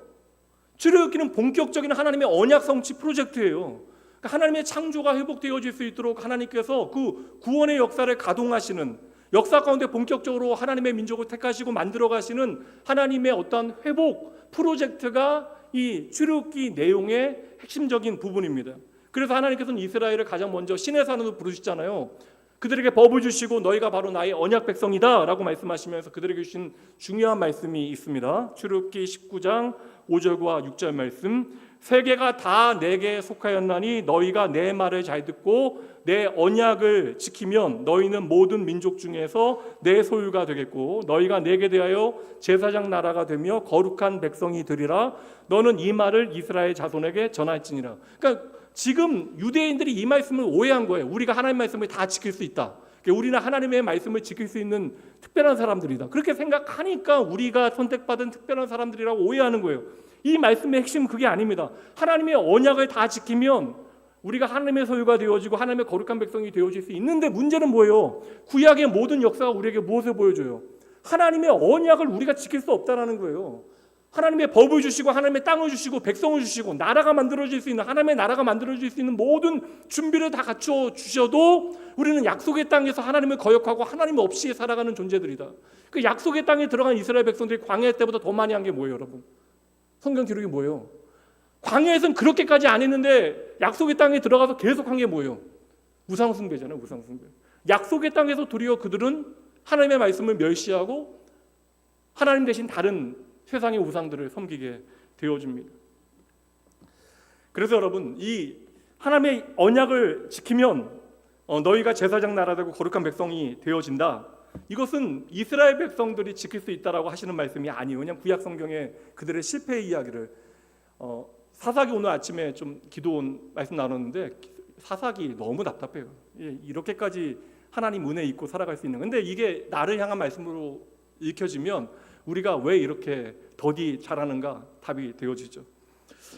출애굽기는 본격적인 하나님의 언약 성취 프로젝트예요. 그러니까 하나님의 창조가 회복되어질 수 있도록 하나님께서 그 구원의 역사를 가동하시는, 역사 가운데 본격적으로 하나님의 민족을 택하시고 만들어 가시는 하나님의 어떤 회복 프로젝트가 이 출애굽기 내용의 핵심적인 부분입니다. 그래서 하나님께서는 이스라엘을 가장 먼저 신의 산으로 부르시잖아요. 그들에게 법을 주시고 너희가 바로 나의 언약 백성이다 라고 말씀하시면서 그들에게 주신 중요한 말씀이 있습니다. 출애굽기 19장 5절과 6절 말씀, 세계가 다 내게 속하였나니 너희가 내 말을 잘 듣고 내 언약을 지키면 너희는 모든 민족 중에서 내 소유가 되겠고 너희가 내게 대하여 제사장 나라가 되며 거룩한 백성이 되리라. 너는 이 말을 이스라엘 자손에게 전할지니라. 그러니까 지금 유대인들이 이 말씀을 오해한 거예요. 우리가 하나님의 말씀을 다 지킬 수 있다. 우리는 하나님의 말씀을 지킬 수 있는 특별한 사람들이다. 그렇게 생각하니까 우리가 선택받은 특별한 사람들이라고 오해하는 거예요. 이 말씀의 핵심은 그게 아닙니다. 하나님의 언약을 다 지키면 우리가 하나님의 소유가 되어지고 하나님의 거룩한 백성이 되어질 수 있는데 문제는 뭐예요? 구약의 모든 역사가 우리에게 무엇을 보여줘요? 하나님의 언약을 우리가 지킬 수 없다는 거예요. 하나님의 법을 주시고 하나님의 땅을 주시고 백성을 주시고 나라가 만들어질 수 있는 하나님의 나라가 만들어질 수 있는 모든 준비를 다 갖춰 주셔도 우리는 약속의 땅에서 하나님을 거역하고 하나님 없이 살아가는 존재들이다. 그 약속의 땅에 들어간 이스라엘 백성들이 광야 때보다 더 많이 한 게 뭐예요, 여러분? 성경 기록이 뭐예요? 광야에서는 그렇게까지 안 했는데 약속의 땅에 들어가서 계속 한 게 뭐예요? 우상숭배잖아요, 우상숭배. 약속의 땅에서 도리어 그들은 하나님의 말씀을 멸시하고 하나님 대신 다른 세상의 우상들을 섬기게 되어집니다. 그래서 여러분, 이 하나님의 언약을 지키면 너희가 제사장 나라 되고 거룩한 백성이 되어진다. 이것은 이스라엘 백성들이 지킬 수 있다라고 하시는 말씀이 아니에요. 그냥 구약 성경의 그들의 실패의 이야기를 사사기 오늘 아침에 좀 기도원 말씀 나눴는데 사사기 너무 답답해요. 이렇게까지 하나님 은혜 있고 살아갈 수 있는. 근데 이게 나를 향한 말씀으로 읽혀지면 우리가 왜 이렇게 더디 잘하는가 답이 되어지죠.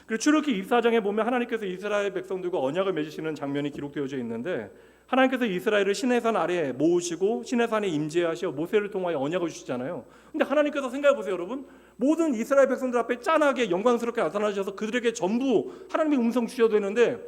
그리고 출애굽기 24장에 보면 하나님께서 이스라엘 백성들과 언약을 맺으시는 장면이 기록되어져 있는데 하나님께서 이스라엘을 시내산 아래에 모으시고 시내산에 임재하시어 모세를 통하여 언약을 주시잖아요. 근데 하나님께서 생각해 보세요, 여러분. 모든 이스라엘 백성들 앞에 짠하게 영광스럽게 나타나셔서 그들에게 전부 하나님의 음성 주셔야 되는데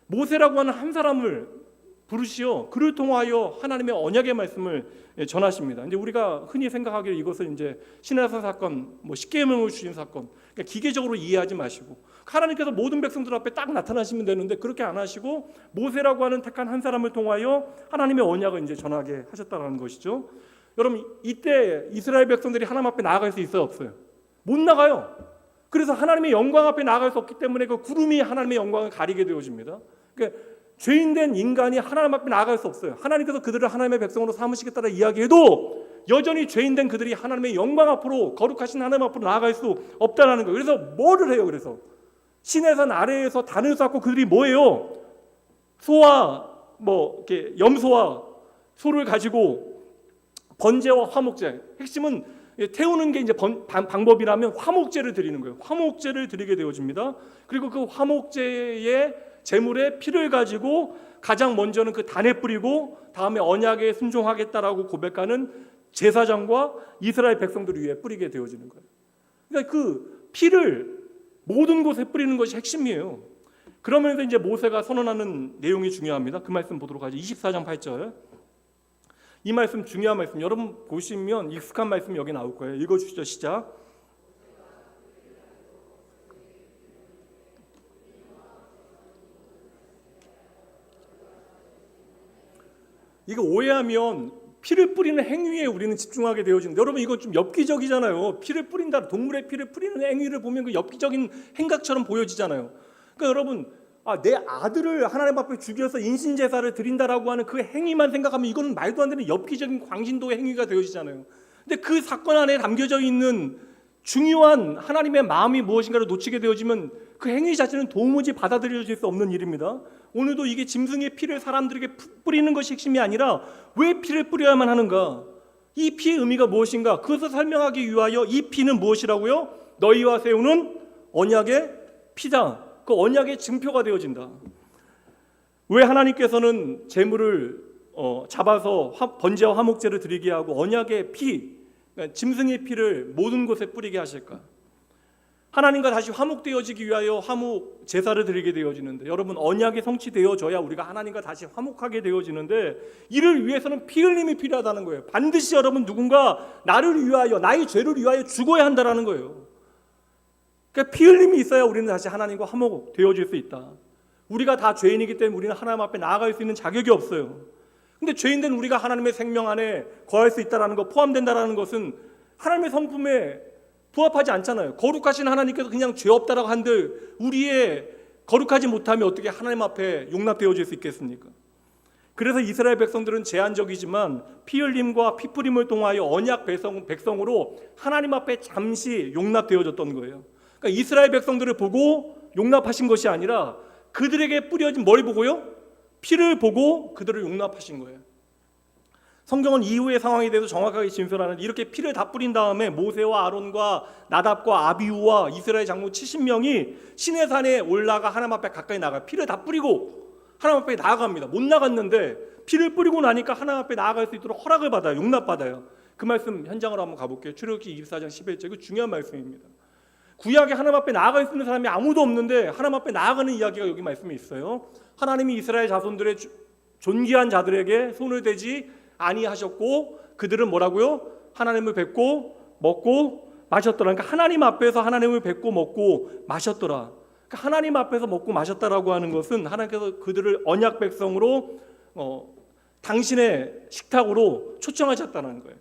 모세라고 하는 한 사람을 부르시어 그를 통하여 하나님의 언약의 말씀을 전하십니다. 이제 우리가 흔히 생각하기를 이것은 이제 시내산 사건, 십계명을 주신 사건, 그러니까 기계적으로 이해하지 마시고 하나님께서 모든 백성들 앞에 딱 나타나시면 되는데 그렇게 안 하시고 모세라고 하는 택한 한 사람을 통하여 하나님의 언약을 이제 전하게 하셨다는 것이죠. 여러분, 이때 이스라엘 백성들이 하나님 앞에 나아갈 수 있어요, 없어요? 못 나가요. 그래서 하나님의 영광 앞에 나아갈 수 없기 때문에 그 구름이 하나님의 영광을 가리게 되어집니다. 그러니까 죄인된 인간이 하나님 앞에 나아갈 수 없어요. 하나님께서 그들을 하나님의 백성으로 삼으시겠다라 이야기해도 여전히 죄인된 그들이 하나님의 영광 앞으로 거룩하신 하나님 앞으로 나아갈 수 없다라는 거예요. 그래서 뭐를 해요? 그래서 시내산 아래에서 단을 쌓고 그들이 뭐예요? 소와 이렇게 염소와 소를 가지고 번제와 화목제, 핵심은 태우는 게 이제 방법이라면 화목제를 드리는 거예요. 화목제를 드리게 되어집니다. 그리고 그 화목제의 제물의 피를 가지고 가장 먼저는 그 단에 뿌리고 다음에 언약에 순종하겠다라고 고백하는 제사장과 이스라엘 백성들 위에 뿌리게 되어지는 거예요. 그러니까 그 피를 모든 곳에 뿌리는 것이 핵심이에요. 그러면서 이제 모세가 선언하는 내용이 중요합니다. 그 말씀 보도록 하죠. 24장 8절. 이 말씀 중요한 말씀. 여러분 보시면 익숙한 말씀 여기 나올 거예요. 읽어주시죠. 시작. 이거 오해하면 피를 뿌리는 행위에 우리는 집중하게 되어지는데 여러분 이거 좀 엽기적이잖아요. 피를 뿌린다, 동물의 피를 뿌리는 행위를 보면 그 엽기적인 행각처럼 보여지잖아요. 그러니까 여러분 내 아들을 하나님 앞에 죽여서 인신제사를 드린다라고 하는 그 행위만 생각하면 이거는 말도 안 되는 엽기적인 광신도의 행위가 되어지잖아요. 근데 그 사건 안에 담겨져 있는 중요한 하나님의 마음이 무엇인가를 놓치게 되어지면 그 행위 자체는 도무지 받아들여질 수 없는 일입니다. 오늘도 이게 짐승의 피를 사람들에게 뿌리는 것이 핵심이 아니라 왜 피를 뿌려야만 하는가? 이 피의 의미가 무엇인가? 그것을 설명하기 위하여 이 피는 무엇이라고요? 너희와 세우는 언약의 피다. 그 언약의 증표가 되어진다. 왜 하나님께서는 제물을 잡아서 번제와 화목제를 드리게 하고 언약의 피, 그러니까 짐승의 피를 모든 곳에 뿌리게 하실까? 하나님과 다시 화목되어지기 위하여 화목 제사를 드리게 되어지는데 여러분 언약이 성취되어져야 우리가 하나님과 다시 화목하게 되어지는데 이를 위해서는 피 흘림이 필요하다는 거예요. 반드시 여러분 누군가 나를 위하여 나의 죄를 위하여 죽어야 한다라는 거예요. 그러니까 피 흘림이 있어야 우리는 다시 하나님과 화목되어질 수 있다. 우리가 다 죄인이기 때문에 우리는 하나님 앞에 나아갈 수 있는 자격이 없어요. 근데 죄인된 우리가 하나님의 생명 안에 거할 수 있다는 것, 포함된다는 것은 하나님의 성품에 부합하지 않잖아요. 거룩하신 하나님께서 그냥 죄 없다라고 한들 우리의 거룩하지 못함이 어떻게 하나님 앞에 용납되어질 수 있겠습니까? 그래서 이스라엘 백성들은 제한적이지만 피 흘림과 피 뿌림을 통하여 언약 백성으로 하나님 앞에 잠시 용납되어졌던 거예요. 그러니까 이스라엘 백성들을 보고 용납하신 것이 아니라 그들에게 뿌려진 뭘 보고요? 피를 보고 그들을 용납하신 거예요. 성경은 이후의 상황에 대해서 정확하게 진술하는데 이렇게 피를 다 뿌린 다음에 모세와 아론과 나답과 아비후와 이스라엘 장로 70명이 시내산에 올라가 하나님 앞에 가까이 나가요. 피를 다 뿌리고 하나님 앞에 나아갑니다. 못 나갔는데 피를 뿌리고 나니까 하나님 앞에 나아갈 수 있도록 허락을 받아요. 용납받아요. 그 말씀 현장으로 한번 가볼게요. 출애굽기 24장 11절. 이거 중요한 말씀입니다. 구약에 하나님 앞에 나아갈 수 있는 사람이 아무도 없는데 하나님 앞에 나아가는 이야기가 여기 말씀에 있어요. 하나님이 이스라엘 자손들의 존귀한 자들에게 손을 대지 아니하셨고 그들은 뭐라고요? 하나님을 뵙고 먹고 마셨더라. 그러니까 하나님 앞에서 하나님을 뵙고 먹고 마셨더라. 그러니까 하나님 앞에서 먹고 마셨다라고 하는 것은 하나님께서 그들을 언약 백성으로 당신의 식탁으로 초청하셨다는 거예요.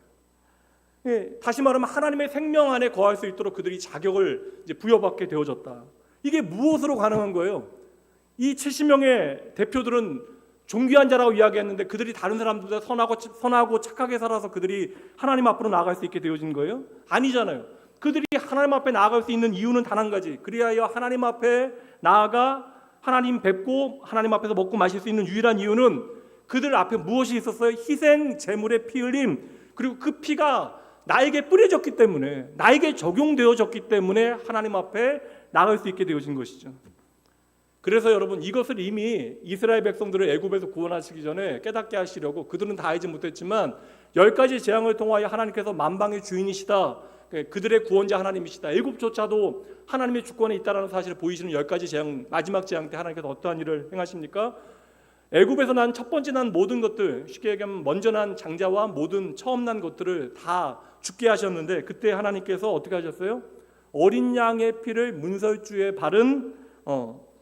예, 다시 말하면 하나님의 생명 안에 거할 수 있도록 그들이 자격을 이제 부여받게 되어졌다. 이게 무엇으로 가능한 거예요? 이 70명의 대표들은 존귀한 자라고 이야기했는데 그들이 다른 사람들보다 선하고 착하게 살아서 그들이 하나님 앞으로 나아갈 수 있게 되어진 거예요? 아니잖아요. 그들이 하나님 앞에 나아갈 수 있는 이유는 단 한 가지. 그리하여 하나님 앞에 나아가 하나님 뵙고 하나님 앞에서 먹고 마실 수 있는 유일한 이유는 그들 앞에 무엇이 있었어요? 희생 제물의 피 흘림. 그리고 그 피가 나에게 뿌려졌기 때문에, 나에게 적용되어졌기 때문에 하나님 앞에 나아갈 수 있게 되어진 것이죠. 그래서 여러분, 이것을 이미 이스라엘 백성들을 애굽에서 구원하시기 전에 깨닫게 하시려고, 그들은 다 알지 못했지만 10가지 재앙을 통하여 하나님께서 만방의 주인이시다, 그들의 구원자 하나님이시다, 애굽조차도 하나님의 주권에 있다는 사실을 보이시는 10가지 재앙, 마지막 재앙 때 하나님께서 어떠한 일을 행하십니까? 애굽에서 난 첫 번째 난 모든 것들, 쉽게 얘기하면 먼저 난 장자와 모든 처음 난 것들을 다 죽게 하셨는데, 그때 하나님께서 어떻게 하셨어요? 어린 양의 피를 문설주에 바른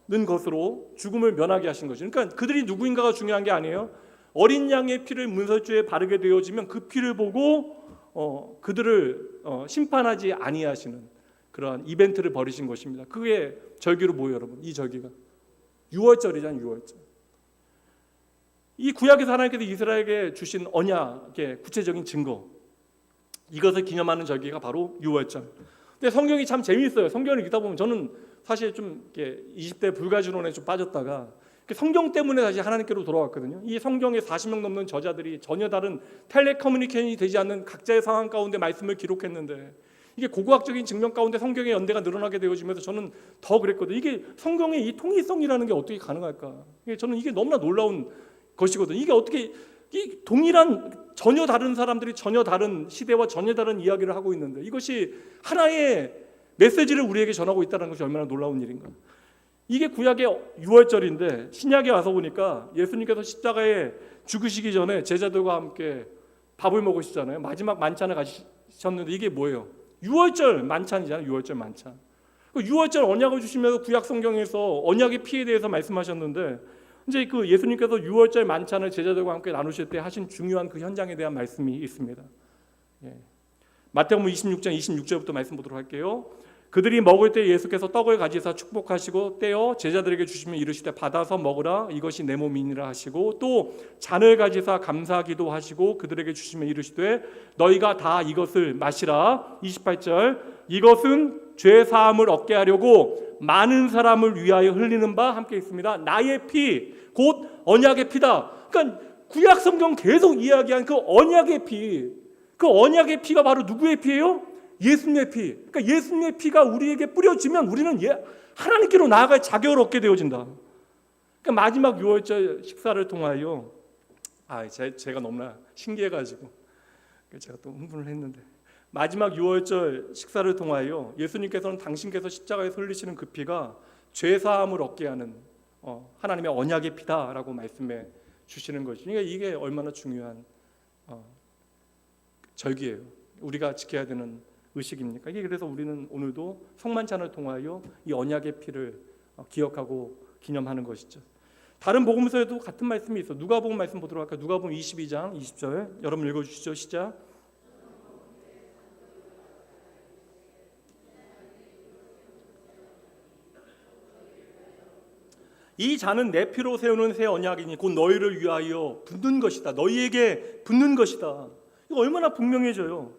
는 것으로 죽음을 면하게 하신 것이죠. 그러니까 그들이 누구인가가 중요한 게 아니에요. 어린 양의 피를 문설주에 바르게 되어지면 그 피를 보고 그들을 심판하지 아니하시는 그러한 이벤트를 벌이신 것입니다. 그게 절기로 뭐예요, 여러분? 이 절기가 유월절이잖아요. 유월절. 이 구약에서 하나님께서 이스라엘에게 주신 언약의 구체적인 증거, 이것을 기념하는 절기가 바로 유월절. 근데 성경이 참 재미있어요. 성경을 읽다 보면 저는 사실 좀 이렇게 20대 불가지론에 좀 빠졌다가 성경 때문에 다시 하나님께로 돌아왔거든요. 이 성경에 40명 넘는 저자들이 전혀 다른 텔레커뮤니케이션이 되지 않는 각자의 상황 가운데 말씀을 기록했는데, 이게 고고학적인 증명 가운데 성경의 연대가 늘어나게 되어지면서 저는 더 그랬거든요. 이게 성경의 이 통일성이라는 게 어떻게 가능할까? 저는 이게 너무나 놀라운 것이거든요. 이게 어떻게 이 동일한 전혀 다른 사람들이 전혀 다른 시대와 전혀 다른 이야기를 하고 있는데 이것이 하나의 메시지를 우리에게 전하고 있다는 것이 얼마나 놀라운 일인가. 이게 구약의 유월절인데 신약에 와서 보니까 예수님께서 십자가에 죽으시기 전에 제자들과 함께 밥을 먹으시잖아요. 마지막 만찬을 가지셨는데 이게 뭐예요? 유월절 만찬이잖아요. 유월절 만찬. 유월절 언약을 주시면서 구약 성경에서 언약의 피에 대해서 말씀하셨는데, 이제 그 예수님께서 유월절 만찬을 제자들과 함께 나누실 때 하신 중요한 그 현장에 대한 말씀이 있습니다. 마태복음 26장 26절부터 말씀 보도록 할게요. 그들이 먹을 때 예수께서 떡을 가지사 축복하시고 떼어 제자들에게 주시면 이르시되 받아서 먹으라, 이것이 내 몸이니라 하시고, 또 잔을 가지사 감사기도 하시고 그들에게 주시면 이르시되 너희가 다 이것을 마시라. 28절, 이것은 죄 사함을 얻게 하려고 많은 사람을 위하여 흘리는 바, 함께 있습니다, 나의 피, 곧 언약의 피다. 그러니까 구약 성경 계속 이야기한 그 언약의 피, 그 언약의 피가 바로 누구의 피예요? 예수님의 피. 그러니까 예수님의 피가 우리에게 뿌려지면 우리는 하나님께로 나아갈 자격을 얻게 되어진다. 그러니까 마지막 유월절 식사를 통하여 제가 너무나 신기해가지고 제가 또 흥분을 했는데, 마지막 유월절 식사를 통하여 예수님께서는 당신께서 십자가에 흘리시는 그 피가 죄 사함을 얻게 하는 하나님의 언약의 피다라고 말씀해 주시는 것이죠. 그러니까 이게 얼마나 중요한 절기예요. 우리가 지켜야 되는 의식입니까? 이게 그래서 우리는 오늘도 성만찬을 통하여 이 언약의 피를 기억하고 기념하는 것이죠. 다른 복음서에도 같은 말씀이 있어. 누가복음 말씀 보도록 할까요? 누가복음 22장 20절 여러분 읽어주시죠. 시작. 이 잔은 내 피로 세우는 새 언약이니 곧 너희를 위하여 붓는 것이다. 너희에게 붓는 것이다. 이거 얼마나 분명해져요.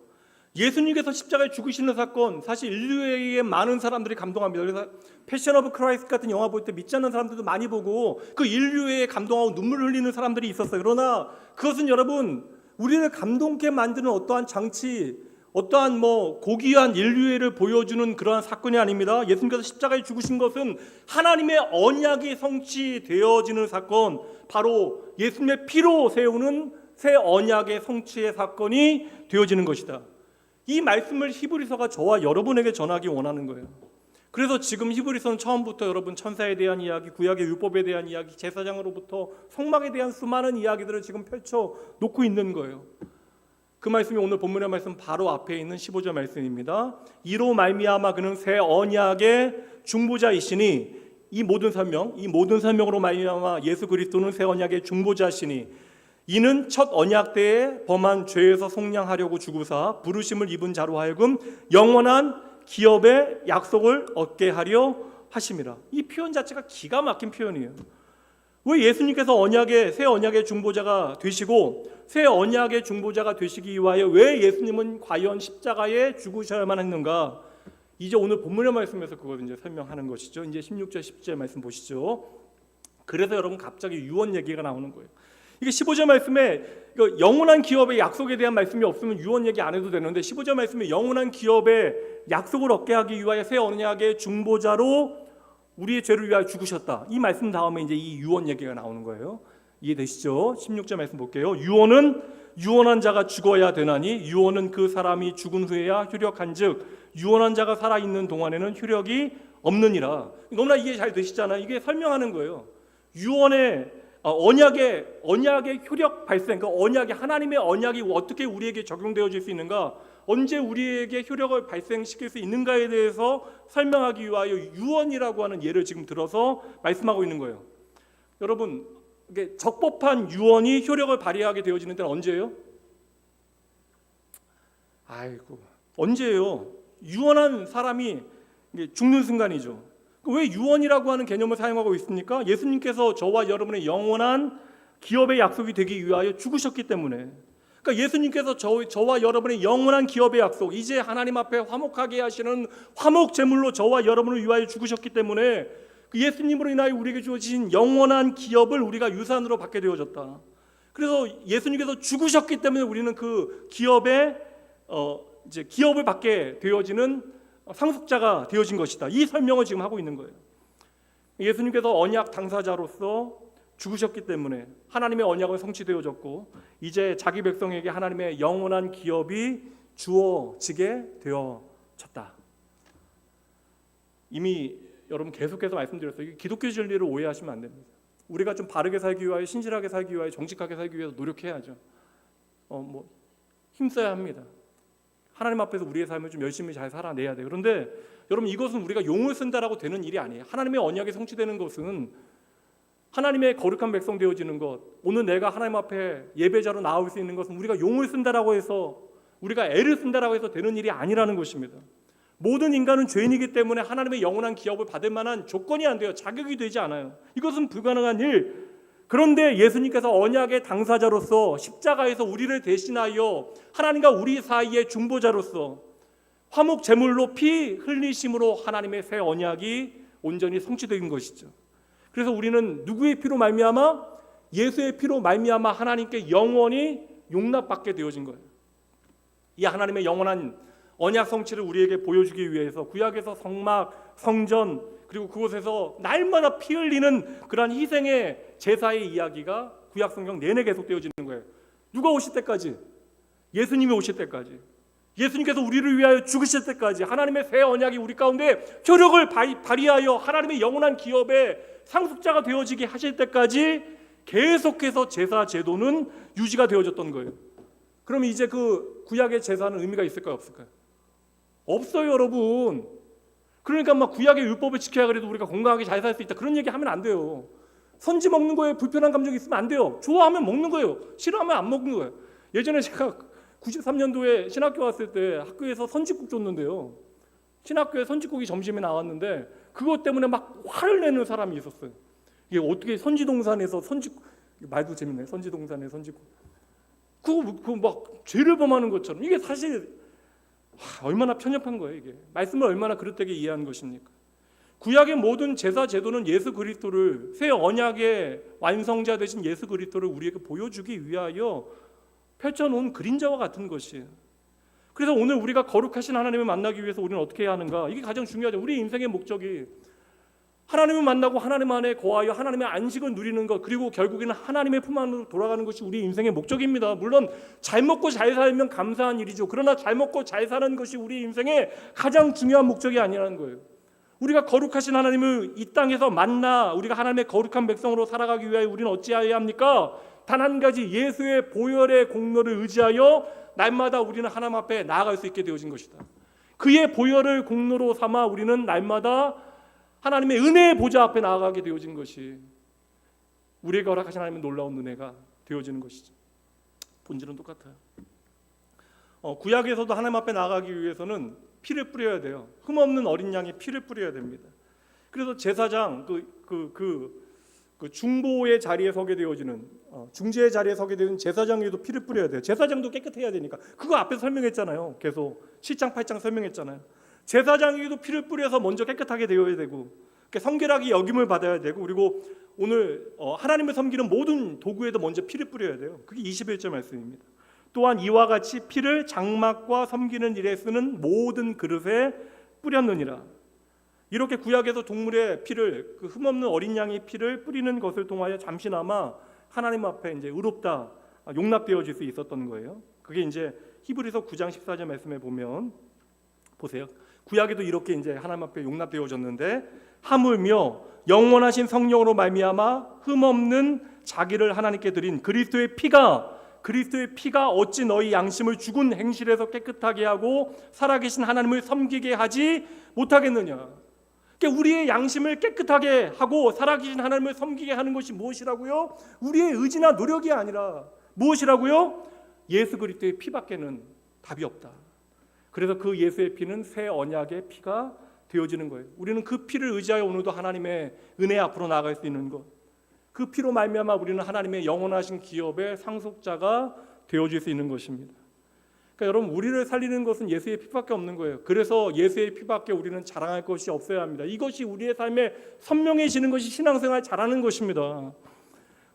예수님께서 십자가에 죽으시는 사건, 사실 인류의 많은 사람들이 감동합니다. 그래서 패션 오브 크라이스트 같은 영화 볼 때 믿지 않는 사람들도 많이 보고 그 인류에 감동하고 눈물을 흘리는 사람들이 있었어요. 그러나 그것은 여러분, 우리를 감동케 만드는 어떠한 장치, 어떠한 고귀한 인류애를 보여주는 그러한 사건이 아닙니다. 예수님께서 십자가에 죽으신 것은 하나님의 언약이 성취되어지는 사건, 바로 예수님의 피로 세우는 새 언약의 성취의 사건이 되어지는 것이다. 이 말씀을 히브리서가 저와 여러분에게 전하기 원하는 거예요. 그래서 지금 히브리서는 처음부터 여러분 천사에 대한 이야기, 구약의 율법에 대한 이야기, 제사장으로부터 성막에 대한 수많은 이야기들을 지금 펼쳐 놓고 있는 거예요. 그 말씀이 오늘 본문의 말씀 바로 앞에 있는 15절 말씀입니다. 이로 말미암아 그는 새 언약의 중보자이시니, 이 모든 설명으로 말미암아 예수 그리스도는 새 언약의 중보자시니 이는 첫 언약 때에 범한 죄에서 속량하려고 죽으사 부르심을 입은 자로 하여금 영원한 기업의 약속을 얻게 하려 하심이라. 이 표현 자체가 기가 막힌 표현이에요. 왜 예수님께서 새 언약의 중보자가 되시고 새 언약의 중보자가 되시기 위하여 왜 예수님은 과연 십자가에 죽으셔야만 했는가? 이제 오늘 본문의 말씀에서 그걸 이제 설명하는 것이죠. 이제 16절 17절 말씀 보시죠. 그래서 여러분 갑자기 유언 얘기가 나오는 거예요. 이게 15절 말씀에 영원한 기업의 약속에 대한 말씀이 없으면 유언 얘기 안 해도 되는데 15절 말씀에 영원한 기업의 약속을 얻게 하기 위하여 새 언약의 중보자로 우리의 죄를 위하여 죽으셨다. 이 말씀 다음에 이제 이 유언 얘기가 나오는 거예요. 이해되시죠? 16절 말씀 볼게요. 유언은 유언한 자가 죽어야 되나니 유언은 그 사람이 죽은 후에야 효력한즉 유언한 자가 살아있는 동안에는 효력이 없느니라. 너무나 이해 잘 되시잖아요. 이게 설명하는 거예요. 유언의 언약의 효력 발생, 그 언약이 하나님의 언약이 어떻게 우리에게 적용되어질 수 있는가, 언제 우리에게 효력을 발생시킬 수 있는가에 대해서 설명하기 위하여 유언이라고 하는 예를 지금 들어서 말씀하고 있는 거예요. 여러분, 이게 적법한 유언이 효력을 발휘하게 되어지는 때는 언제예요? 언제예요? 유언한 사람이 죽는 순간이죠. 왜 유언이라고 하는 개념을 사용하고 있습니까? 예수님께서 저와 여러분의 영원한 기업의 약속이 되기 위하여 죽으셨기 때문에. 그러니까 예수님께서 저와 여러분의 영원한 기업의 약속, 이제 하나님 앞에 화목하게 하시는 화목 제물로 저와 여러분을 위하여 죽으셨기 때문에 그 예수님으로 인하여 우리에게 주어진 영원한 기업을 우리가 유산으로 받게 되어졌다. 그래서 예수님께서 죽으셨기 때문에 우리는 그 기업의 이제 기업을 받게 되어지는 상속자가 되어진 것이다. 이 설명을 지금 하고 있는 거예요. 예수님께서 언약 당사자로서 죽으셨기 때문에 하나님의 언약은 성취되어졌고 이제 자기 백성에게 하나님의 영원한 기업이 주어지게 되어졌다. 이미 여러분 계속해서 말씀드렸어요. 기독교 진리를 오해하시면 안 됩니다. 우리가 좀 바르게 살기 위하여, 신실하게 살기 위하여, 정직하게 살기 위해서 노력해야죠. 힘써야 합니다. 하나님 앞에서 우리의 삶을 좀 열심히 잘 살아내야 돼요. 그런데 여러분, 이것은 우리가 용을 쓴다라고 되는 일이 아니에요. 하나님의 언약이 성취되는 것은 하나님의 거룩한 백성 되어지는 것, 오늘 내가 하나님 앞에 예배자로 나올 수 있는 것은 우리가 용을 쓴다라고 해서, 우리가 애를 쓴다라고 해서 되는 일이 아니라는 것입니다. 모든 인간은 죄인이기 때문에 하나님의 영원한 기업을 받을 만한 조건이 안 돼요. 자격이 되지 않아요. 이것은 불가능한 일. 그런데 예수님께서 언약의 당사자로서 십자가에서 우리를 대신하여 하나님과 우리 사이의 중보자로서 화목 제물로 피 흘리심으로 하나님의 새 언약이 온전히 성취된 것이죠. 그래서 우리는 누구의 피로 말미암아? 예수의 피로 말미암아 하나님께 영원히 용납받게 되어진 거예요. 이 하나님의 영원한 언약 성취를 우리에게 보여주기 위해서 구약에서 성막, 성전, 그리고 그곳에서 날마다 피 흘리는 그러한 희생의 제사의 이야기가 구약 성경 내내 계속되어지는 거예요. 누가 오실 때까지? 예수님이 오실 때까지. 예수님께서 우리를 위하여 죽으실 때까지 하나님의 새 언약이 우리 가운데 효력을 발휘하여 하나님의 영원한 기업의 상속자가 되어지게 하실 때까지 계속해서 제사 제도는 유지가 되어졌던 거예요. 그럼 이제 그 구약의 제사는 의미가 있을까요, 없을까요? 없어요, 여러분. 그러니까 막 구약의 율법을 지켜야 그래도 우리가 건강하게 잘 살 수 있다, 그런 얘기 하면 안 돼요. 선지 먹는 거에 불편한 감정이 있으면 안 돼요. 좋아하면 먹는 거예요. 싫어하면 안 먹는 거예요. 예전에 제가 93년도에 신학교 왔을 때 학교에서 선지국 줬는데요, 신학교에 선지국이 점심에 나왔는데 그것 때문에 막 화를 내는 사람이 있었어요. 이게 어떻게 선지동산에서 말도 재밌네. 선지동산에 선지고 그거 막 죄를 범하는 것처럼 이게 사실 얼마나 편협한 거예요. 이게 말씀을 얼마나 그릇되게 이해한 것입니까? 구약의 모든 제사 제도는 예수 그리스도를 새 언약의 완성자 되신 예수 그리스도를 우리에게 보여주기 위하여 펼쳐놓은 그림자와 같은 것이에요. 그래서 오늘 우리가 거룩하신 하나님을 만나기 위해서 우리는 어떻게 해야 하는가? 이게 가장 중요하죠. 우리 인생의 목적이 하나님을 만나고 하나님 안에 거하여 하나님의 안식을 누리는 것, 그리고 결국에는 하나님의 품 안으로 돌아가는 것이 우리 인생의 목적입니다. 물론 잘 먹고 잘 살면 감사한 일이죠. 그러나 잘 먹고 잘 사는 것이 우리 인생의 가장 중요한 목적이 아니라는 거예요. 우리가 거룩하신 하나님을 이 땅에서 만나 우리가 하나님의 거룩한 백성으로 살아가기 위하여 우리는 어찌해야 합니까? 단 한 가지, 예수의 보혈의 공로를 의지하여 날마다 우리는 하나님 앞에 나아갈 수 있게 되어진 것이다. 그의 보혈을 공로로 삼아 우리는 날마다 하나님의 은혜의 보좌 앞에 나아가게 되어진 것이 우리에게 허락하신 하나님의 놀라운 은혜가 되어지는 것이죠. 본질은 똑같아요. 구약에서도 하나님 앞에 나아가기 위해서는 피를 뿌려야 돼요. 흠없는 어린 양의 피를 뿌려야 됩니다. 그래서 제사장 그 중보의 자리에 서게 되어지는 중재의 자리에 서게 되는 제사장에도 피를 뿌려야 돼요. 제사장도 깨끗해야 되니까. 그거 앞에서 설명했잖아요. 계속 7장 8장 설명했잖아요. 제사장에게도 피를 뿌려서 먼저 깨끗하게 되어야 되고 성결하게 여김을 받아야 되고, 그리고 오늘 하나님을 섬기는 모든 도구에도 먼저 피를 뿌려야 돼요. 그게 21절 말씀입니다. 또한 이와 같이 피를 장막과 섬기는 일에 쓰는 모든 그릇에 뿌렸느니라. 이렇게 구약에서 동물의 피를, 그 흠없는 어린 양의 피를 뿌리는 것을 통하여 잠시나마 하나님 앞에 이제 의롭다, 용납되어질 수 있었던 거예요. 그게 이제 히브리서 9장 14절 말씀에 보면 보세요. 구약에도 이렇게 이제 하나님 앞에 용납되어졌는데 하물며 영원하신 성령으로 말미암아 흠없는 자기를 하나님께 드린 그리스도의 피가 어찌 너희 양심을 죽은 행실에서 깨끗하게 하고 살아계신 하나님을 섬기게 하지 못하겠느냐. 그러니까 우리의 양심을 깨끗하게 하고 살아계신 하나님을 섬기게 하는 것이 무엇이라고요? 우리의 의지나 노력이 아니라 무엇이라고요? 예수 그리스도의 피밖에는 답이 없다. 그래서 그 예수의 피는 새 언약의 피가 되어지는 거예요. 우리는 그 피를 의지하여 오늘도 하나님의 은혜 앞으로 나아갈 수 있는 것, 그 피로 말미암아 우리는 하나님의 영원하신 기업의 상속자가 되어질 수 있는 것입니다. 그러니까 여러분, 우리를 살리는 것은 예수의 피밖에 없는 거예요. 그래서 예수의 피밖에 우리는 자랑할 것이 없어야 합니다. 이것이 우리의 삶에 선명해지는 것이 신앙생활 잘하는 것입니다.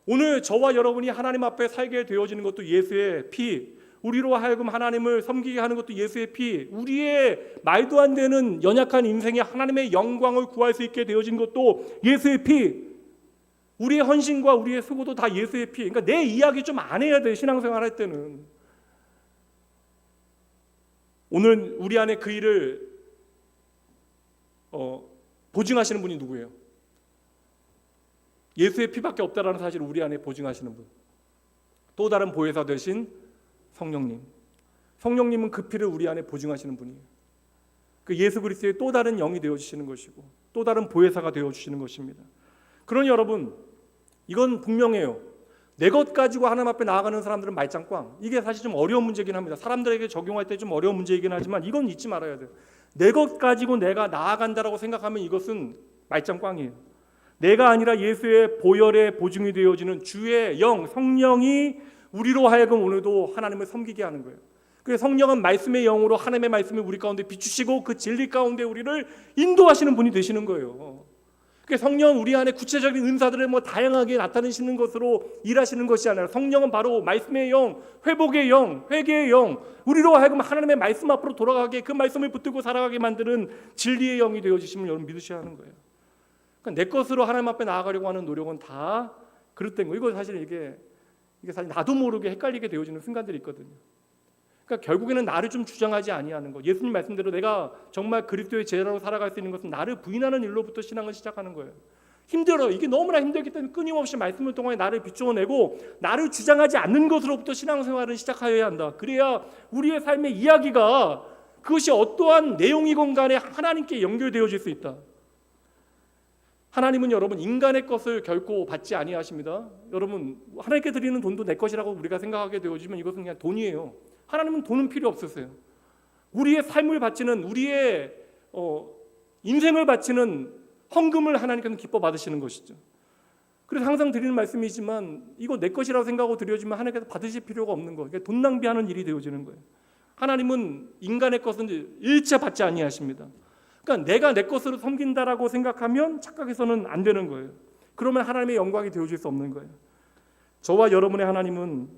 오늘 저와 여러분이 하나님 앞에 살게 되어지는 것도 예수의 피, 우리로 하여금 하나님을 섬기게 하는 것도 예수의 피, 우리의 말도 안 되는 연약한 인생에 하나님의 영광을 구할 수 있게 되어진 것도 예수의 피, 우리의 헌신과 우리의 수고도 다 예수의 피. 그러니까 내 이야기 좀 안 해야 돼. 신앙생활 할 때는. 오늘 우리 안에 그 일을 보증하시는 분이 누구예요? 예수의 피밖에 없다라는 사실을 우리 안에 보증하시는 분, 또 다른 보혜사 되신 성령님. 성령님은 그 피를 우리 안에 보증하시는 분이에요. 그 예수 그리스도의 또 다른 영이 되어주시는 것이고 또 다른 보혜사가 되어주시는 것입니다. 그러니 여러분, 이건 분명해요. 내 것 가지고 하나님 앞에 나아가는 사람들은 말짱꽝. 이게 사실 좀 어려운 문제긴 합니다. 사람들에게 적용할 때 좀 어려운 문제이긴 하지만 이건 잊지 말아야 돼요. 내 것 가지고 내가 나아간다라고 생각하면 이것은 말짱꽝이에요. 내가 아니라 예수의 보혈의 보증이 되어지는 주의 영, 성령이 우리로 하여금 오늘도 하나님을 섬기게 하는 거예요. 그래서 성령은 말씀의 영으로 하나님의 말씀을 우리 가운데 비추시고 그 진리 가운데 우리를 인도하시는 분이 되시는 거예요. 그러니까 성령은 우리 안에 구체적인 은사들을 다양하게 나타내시는 것으로 일하시는 것이 아니라 성령은 바로 말씀의 영, 회복의 영, 회개의 영, 우리로 하여금 하나님의 말씀 앞으로 돌아가게, 그 말씀을 붙들고 살아가게 만드는 진리의 영이 되어주시면 여러분 믿으셔야 하는 거예요. 그러니까 내 것으로 하나님 앞에 나아가려고 하는 노력은 다 그릇된 거예요. 이거 사실 이게 사실 나도 모르게 헷갈리게 되어지는 순간들이 있거든요. 그러니까 결국에는 나를 좀 주장하지 아니하는 것. 예수님 말씀대로 내가 정말 그리스도의 제자로 살아갈 수 있는 것은 나를 부인하는 일로부터 신앙을 시작하는 거예요. 힘들어요. 이게 너무나 힘들기 때문에 끊임없이 말씀을 통해 나를 비추어내고 나를 주장하지 않는 것으로부터 신앙생활을 시작하여야 한다. 그래야 우리의 삶의 이야기가 그것이 어떠한 내용이건 간에 하나님께 연결되어질 수 있다. 하나님은 여러분 인간의 것을 결코 받지 아니하십니다. 여러분, 하나님께 드리는 돈도 내 것이라고 우리가 생각하게 되어지면 이것은 그냥 돈이에요. 하나님은 돈은 필요 없으세요. 우리의 삶을 바치는, 우리의 인생을 바치는 헌금을 하나님께서는 기뻐 받으시는 것이죠. 그래서 항상 드리는 말씀이지만 이거 내 것이라고 생각하고 드려지면 하나님께서 받으실 필요가 없는 거예요. 그러니까 돈 낭비하는 일이 되어지는 거예요. 하나님은 인간의 것은 일체 받지 아니하십니다. 그러니까 내가 내 것으로 섬긴다라고 생각하면 착각해서는 안 되는 거예요. 그러면 하나님의 영광이 되어질 수 없는 거예요. 저와 여러분의 하나님은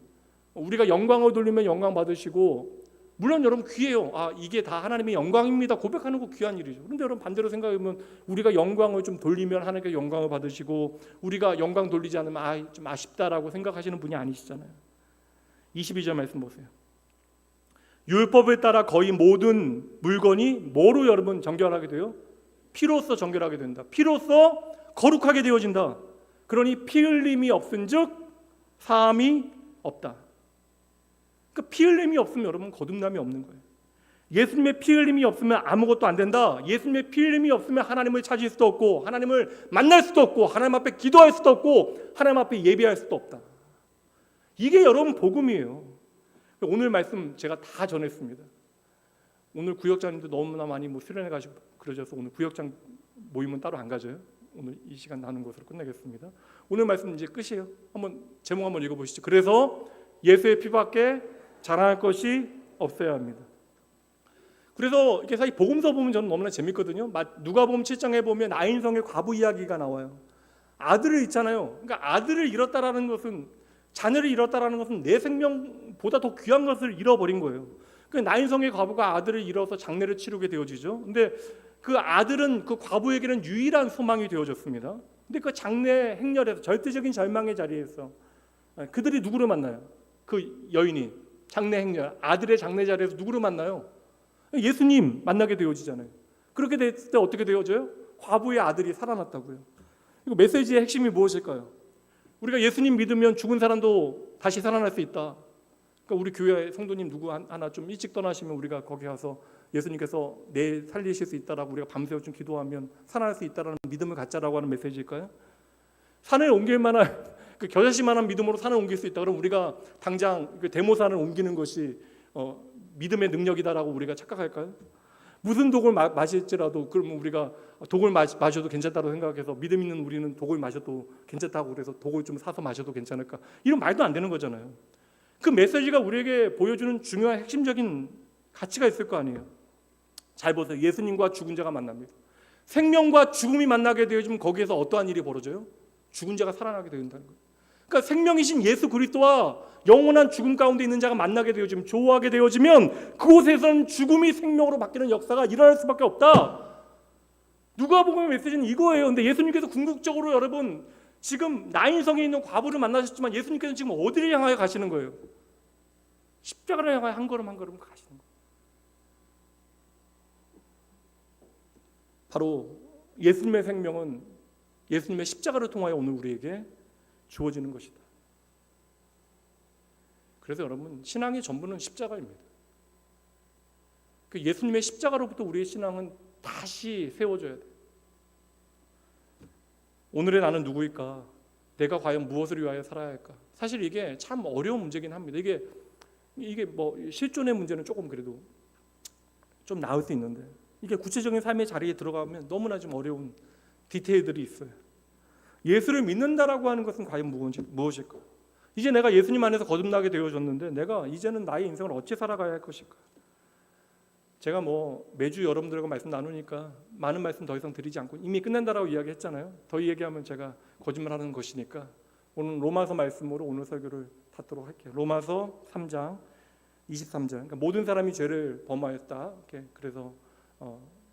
우리가 영광을 돌리면 영광 받으시고, 물론 여러분 귀해요. 이게 다 하나님의 영광입니다 고백하는 거 귀한 일이죠. 그런데 여러분 반대로 생각해보면 우리가 영광을 좀 돌리면 하나님께 영광을 받으시고, 우리가 영광 돌리지 않으면 좀 아쉽다라고 생각하시는 분이 아니시잖아요. 22절 말씀 보세요. 율법을 따라 거의 모든 물건이 뭐로 여러분 정결하게 돼요? 피로써 정결하게 된다. 피로써 거룩하게 되어진다. 그러니 피 흘림이 없은즉 사함이 없다. 그러니까 피 흘림이 없으면 여러분 거듭남이 없는 거예요. 예수님의 피 흘림이 없으면 아무것도 안 된다. 예수님의 피 흘림이 없으면 하나님을 찾을 수도 없고, 하나님을 만날 수도 없고, 하나님 앞에 기도할 수도 없고, 하나님 앞에 예배할 수도 없다. 이게 여러분 복음이에요. 오늘 말씀 제가 다 전했습니다. 오늘 구역장님도 너무나 많이 수련회 가시고 그러셔서 오늘 구역장 모임은 따로 안 가져요. 오늘 이 시간 나눈 것으로 끝내겠습니다. 오늘 말씀 이제 끝이에요. 한번 제목 한번 읽어보시죠. 그래서 예수의 피밖에 자랑할 것이 없어야 합니다. 그래서 이게 사실 복음서 보면 저는 너무나 재밌거든요. 누가복음 7장에 보면 나인성의 과부 이야기가 나와요. 아들을 잃잖아요. 그러니까 아들을 잃었다라는 것은, 자녀를 잃었다라는 것은 내 생명보다 더 귀한 것을 잃어버린 거예요. 그 나인성의 과부가 아들을 잃어서 장례를 치르게 되어지죠. 근데 그 아들은 그 과부에게는 유일한 소망이 되어졌습니다. 근데 그 장례 행렬에서 절대적인 절망의 자리에서 그들이 누구를 만나요? 그 여인이 장례 행렬, 아들의 장례 자리에서 누구를 만나요? 예수님 만나게 되어지잖아요. 그렇게 됐을 때 어떻게 되어져요? 과부의 아들이 살아났다고요. 이거 메시지의 핵심이 무엇일까요? 우리가 예수님 믿으면 죽은 사람도 다시 살아날 수 있다. 그러니까 우리 교회 성도님 누구 하나 좀 일찍 떠나시면 우리가 거기 가서 예수님께서 내 살리실 수 있다라고 우리가 밤새워 좀 기도하면 살아날 수 있다라는 믿음을 갖자라고 하는 메시지일까요? 산을 옮길 만한 그 겨자씨만한 믿음으로 산을 옮길 수 있다. 그럼 우리가 당장 그 데모산을 옮기는 것이 믿음의 능력이다라고 우리가 착각할까요? 무슨 독을 마실지라도 그러면 우리가 독을 마셔도 괜찮다고 생각해서 믿음 있는 우리는 독을 마셔도 괜찮다고 그래서 독을 좀 사서 마셔도 괜찮을까? 이런 말도 안 되는 거잖아요. 그 메시지가 우리에게 보여주는 중요한 핵심적인 가치가 있을 거 아니에요. 잘 보세요. 예수님과 죽은 자가 만납니다. 생명과 죽음이 만나게 되어지면 거기에서 어떠한 일이 벌어져요? 죽은 자가 살아나게 된다는 거예요. 그러니까 생명이신 예수 그리스도와 영원한 죽음 가운데 있는 자가 만나게 되어지면, 조화하게 되어지면 그곳에서는 죽음이 생명으로 바뀌는 역사가 일어날 수밖에 없다. 누가복음의 메시지는 이거예요. 근데 예수님께서 궁극적으로 여러분 지금 나인성에 있는 과부를 만나셨지만 예수님께서는 지금 어디를 향하여 가시는 거예요? 십자가를 향하여 한 걸음 한 걸음 가시는 거예요. 바로 예수님의 생명은 예수님의 십자가를 통하여 오늘 우리에게 주어지는 것이다. 그래서 여러분 신앙의 전부는 십자가입니다. 그 예수님의 십자가로부터 우리의 신앙은 다시 세워져야 돼. 오늘의 나는 누구일까? 내가 과연 무엇을 위하여 살아야 할까? 사실 이게 참 어려운 문제긴 합니다. 이게 실존의 문제는 조금 그래도 좀 나을 수 있는데, 이게 구체적인 삶의 자리에 들어가면 너무나 좀 어려운 디테일들이 있어요. 예수를 믿는다라고 하는 것은 과연 무엇일까? 이제 내가 예수님 안에서 거듭나게 되어졌는데 내가 이제는 나의 인생을 어찌 살아가야 할 것일까? 제가 매주 여러분들과 말씀 나누니까 많은 말씀 더 이상 드리지 않고 이미 끝낸다라고 이야기했잖아요. 더 얘기하면 제가 거짓말하는 것이니까 오늘 로마서 말씀으로 오늘 설교를 닫도록 할게요. 로마서 3장 23절. 그러니까 모든 사람이 죄를 범하였다. 그래서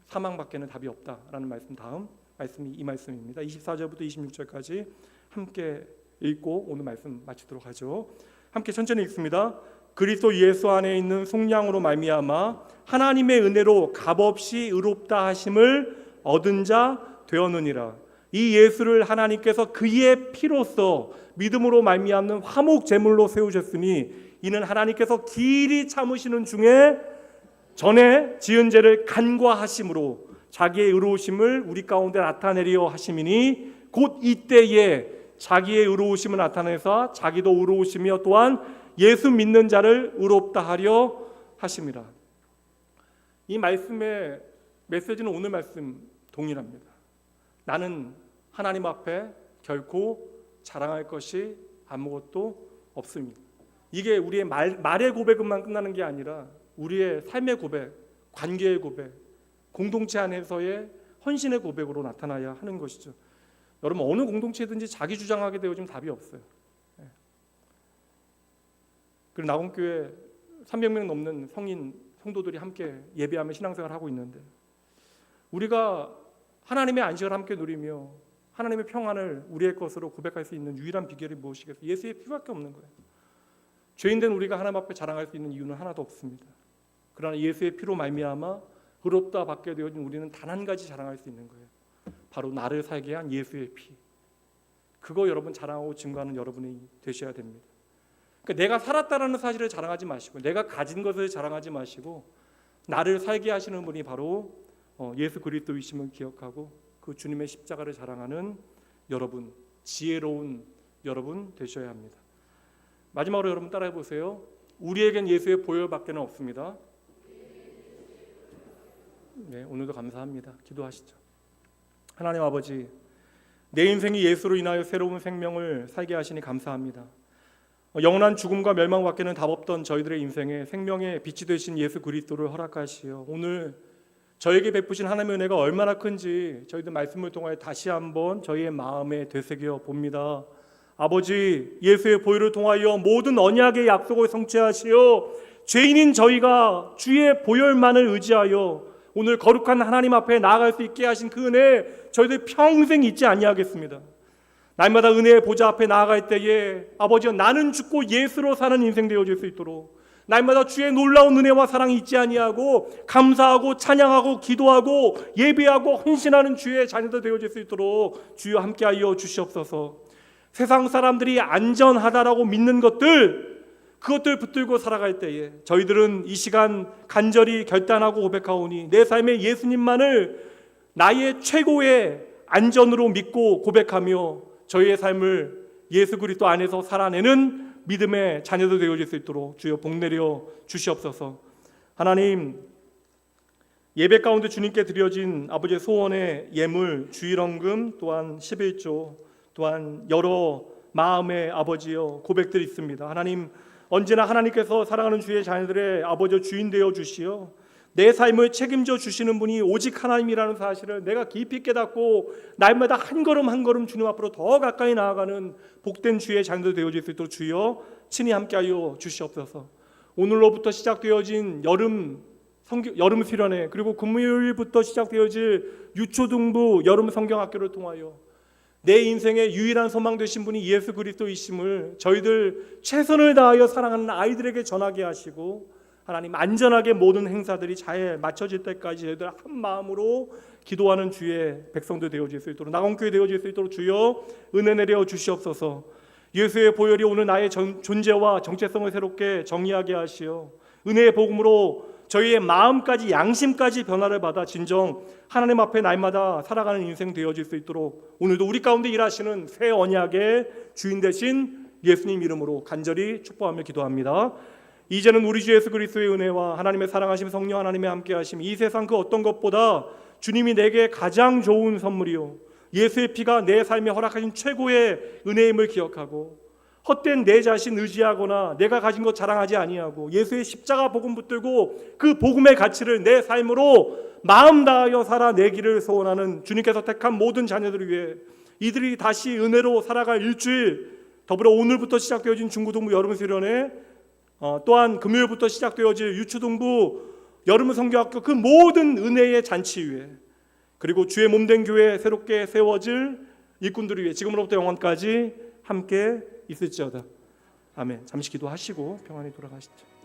사망밖에는 답이 없다라는 말씀, 다음 말씀이 이 말씀입니다. 24절부터 26절까지 함께 읽고 오늘 말씀 마치도록 하죠. 함께 천천히 읽습니다. 그리스도 예수 안에 있는 속량으로 말미암아 하나님의 은혜로 값없이 의롭다 하심을 얻은 자 되었느니라. 이 예수를 하나님께서 그의 피로써 믿음으로 말미암는 화목 제물로 세우셨으니 이는 하나님께서 길이 참으시는 중에 전에 지은 죄를 간과하심으로 자기의 의로우심을 우리 가운데 나타내려 하심이니 곧 이때에 자기의 의로우심을 나타내사 자기도 의로우시며 또한 예수 믿는 자를 의롭다 하려 하심이라. 이 말씀의 메시지는 오늘 말씀 동일합니다. 나는 하나님 앞에 결코 자랑할 것이 아무것도 없습니다. 이게 우리의 말의 고백만 끝나는 게 아니라 우리의 삶의 고백, 관계의 고백, 공동체 안에서의 헌신의 고백으로 나타나야 하는 것이죠. 여러분, 어느 공동체든지 자기 주장하게 되어지면 답이 없어요. 그리고 낙원교회 300명 넘는 성도들이 함께 예배하며 신앙생활을 하고 있는데, 우리가 하나님의 안식을 함께 누리며 하나님의 평안을 우리의 것으로 고백할 수 있는 유일한 비결이 무엇이겠어요? 예수의 피밖에 없는 거예요. 죄인된 우리가 하나님 앞에 자랑할 수 있는 이유는 하나도 없습니다. 그러나 예수의 피로 말미암아 의롭다 받게 되어진 우리는 단 한 가지 자랑할 수 있는 거예요. 바로 나를 살게 한 예수의 피. 그거 여러분 자랑하고 증거하는 여러분이 되셔야 됩니다. 그러니까 내가 살았다라는 사실을 자랑하지 마시고, 내가 가진 것을 자랑하지 마시고, 나를 살게 하시는 분이 바로 예수 그리스도이심을 기억하고 그 주님의 십자가를 자랑하는 여러분, 지혜로운 여러분 되셔야 합니다. 마지막으로 여러분 따라해 보세요. 우리에겐 예수의 보혈밖에는 없습니다. 네, 오늘도 감사합니다. 기도하시죠. 하나님 아버지, 내 인생이 예수로 인하여 새로운 생명을 살게 하시니 감사합니다. 영원한 죽음과 멸망밖에는 답 없던 저희들의 인생에 생명의 빛이 되신 예수 그리스도를 허락하시어 오늘 저에게 베푸신 하나님의 은혜가 얼마나 큰지 저희들 말씀을 통하여 다시 한번 저희의 마음에 되새겨 봅니다. 아버지, 예수의 보혈을 통하여 모든 언약의 약속을 성취하시어 죄인인 저희가 주의 보혈만을 의지하여 오늘 거룩한 하나님 앞에 나아갈 수 있게 하신 그 은혜 저희들 평생 잊지 아니하겠습니다. 날마다 은혜의 보좌 앞에 나아갈 때에 아버지여, 나는 죽고 예수로 사는 인생 되어질 수 있도록 날마다 주의 놀라운 은혜와 사랑이 잊지 아니하고 감사하고 찬양하고 기도하고 예배하고 헌신하는 주의 자녀들 되어질 수 있도록 주여 함께하여 주시옵소서. 세상 사람들이 안전하다라고 믿는 그것들 붙들고 살아갈 때에 저희들은 이 시간 간절히 결단하고 고백하오니 내 삶에 예수님만을 나의 최고의 안전으로 믿고 고백하며 저희의 삶을 예수 그리스도 안에서 살아내는 믿음의 자녀들 되어질 수 있도록 주여 복내려 주시옵소서. 하나님, 예배 가운데 주님께 드려진 아버지의 소원의 예물, 주일헌금, 또한 11조, 또한 여러 마음의 아버지여 고백들이 있습니다. 하나님, 언제나 하나님께서 사랑하는 주의 자녀들의 아버지 주인 되어 주시어 내 삶을 책임져 주시는 분이 오직 하나님이라는 사실을 내가 깊이 깨닫고 날마다 한 걸음 한 걸음 주님 앞으로 더 가까이 나아가는 복된 주의 자녀들 되어질 수 있도록 주여 친히 함께하여 주시옵소서. 오늘로부터 시작되어진 여름 수련회, 그리고 금요일부터 시작되어질 유초등부 여름 성경학교를 통하여 내 인생의 유일한 소망 되신 분이 예수 그리스도이심을 저희들 최선을 다하여 사랑하는 아이들에게 전하게 하시고, 하나님 안전하게 모든 행사들이 잘 마쳐질 때까지 저희들 한 마음으로 기도하는 주의 백성들 되어질 수 있도록, 낙원교회 되어질 수 있도록 주여 은혜 내려 주시옵소서. 예수의 보혈이 오늘 나의 존재와 정체성을 새롭게 정의하게 하시어 은혜의 복음으로 저희의 마음까지 양심까지 변화를 받아 진정 하나님 앞에 날마다 살아가는 인생 되어질 수 있도록 오늘도 우리 가운데 일하시는 새 언약의 주인 되신 예수님 이름으로 간절히 축복하며 기도합니다. 이제는 우리 주 예수 그리스도의 은혜와 하나님의 사랑하심 성령 하나님의 함께하심, 이 세상 그 어떤 것보다 주님이 내게 가장 좋은 선물이요 예수의 피가 내 삶에 허락하신 최고의 은혜임을 기억하고 헛된 내 자신 의지하거나 내가 가진 것 자랑하지 아니하고 예수의 십자가 복음 붙들고 그 복음의 가치를 내 삶으로 마음 다하여 살아내기를 소원하는 주님께서 택한 모든 자녀들을 위해 이들이 다시 은혜로 살아갈 일주일, 더불어 오늘부터 시작되어진 중고등부 여름 수련회, 또한 금요일부터 시작되어질 유초등부 여름 성경학교 그 모든 은혜의 잔치 위에, 그리고 주의 몸된 교회 새롭게 세워질 일꾼들을 위해 지금으로부터 영원까지 함께 있을지어다. 아멘. 잠시 기도하시고 평안히 돌아가시죠.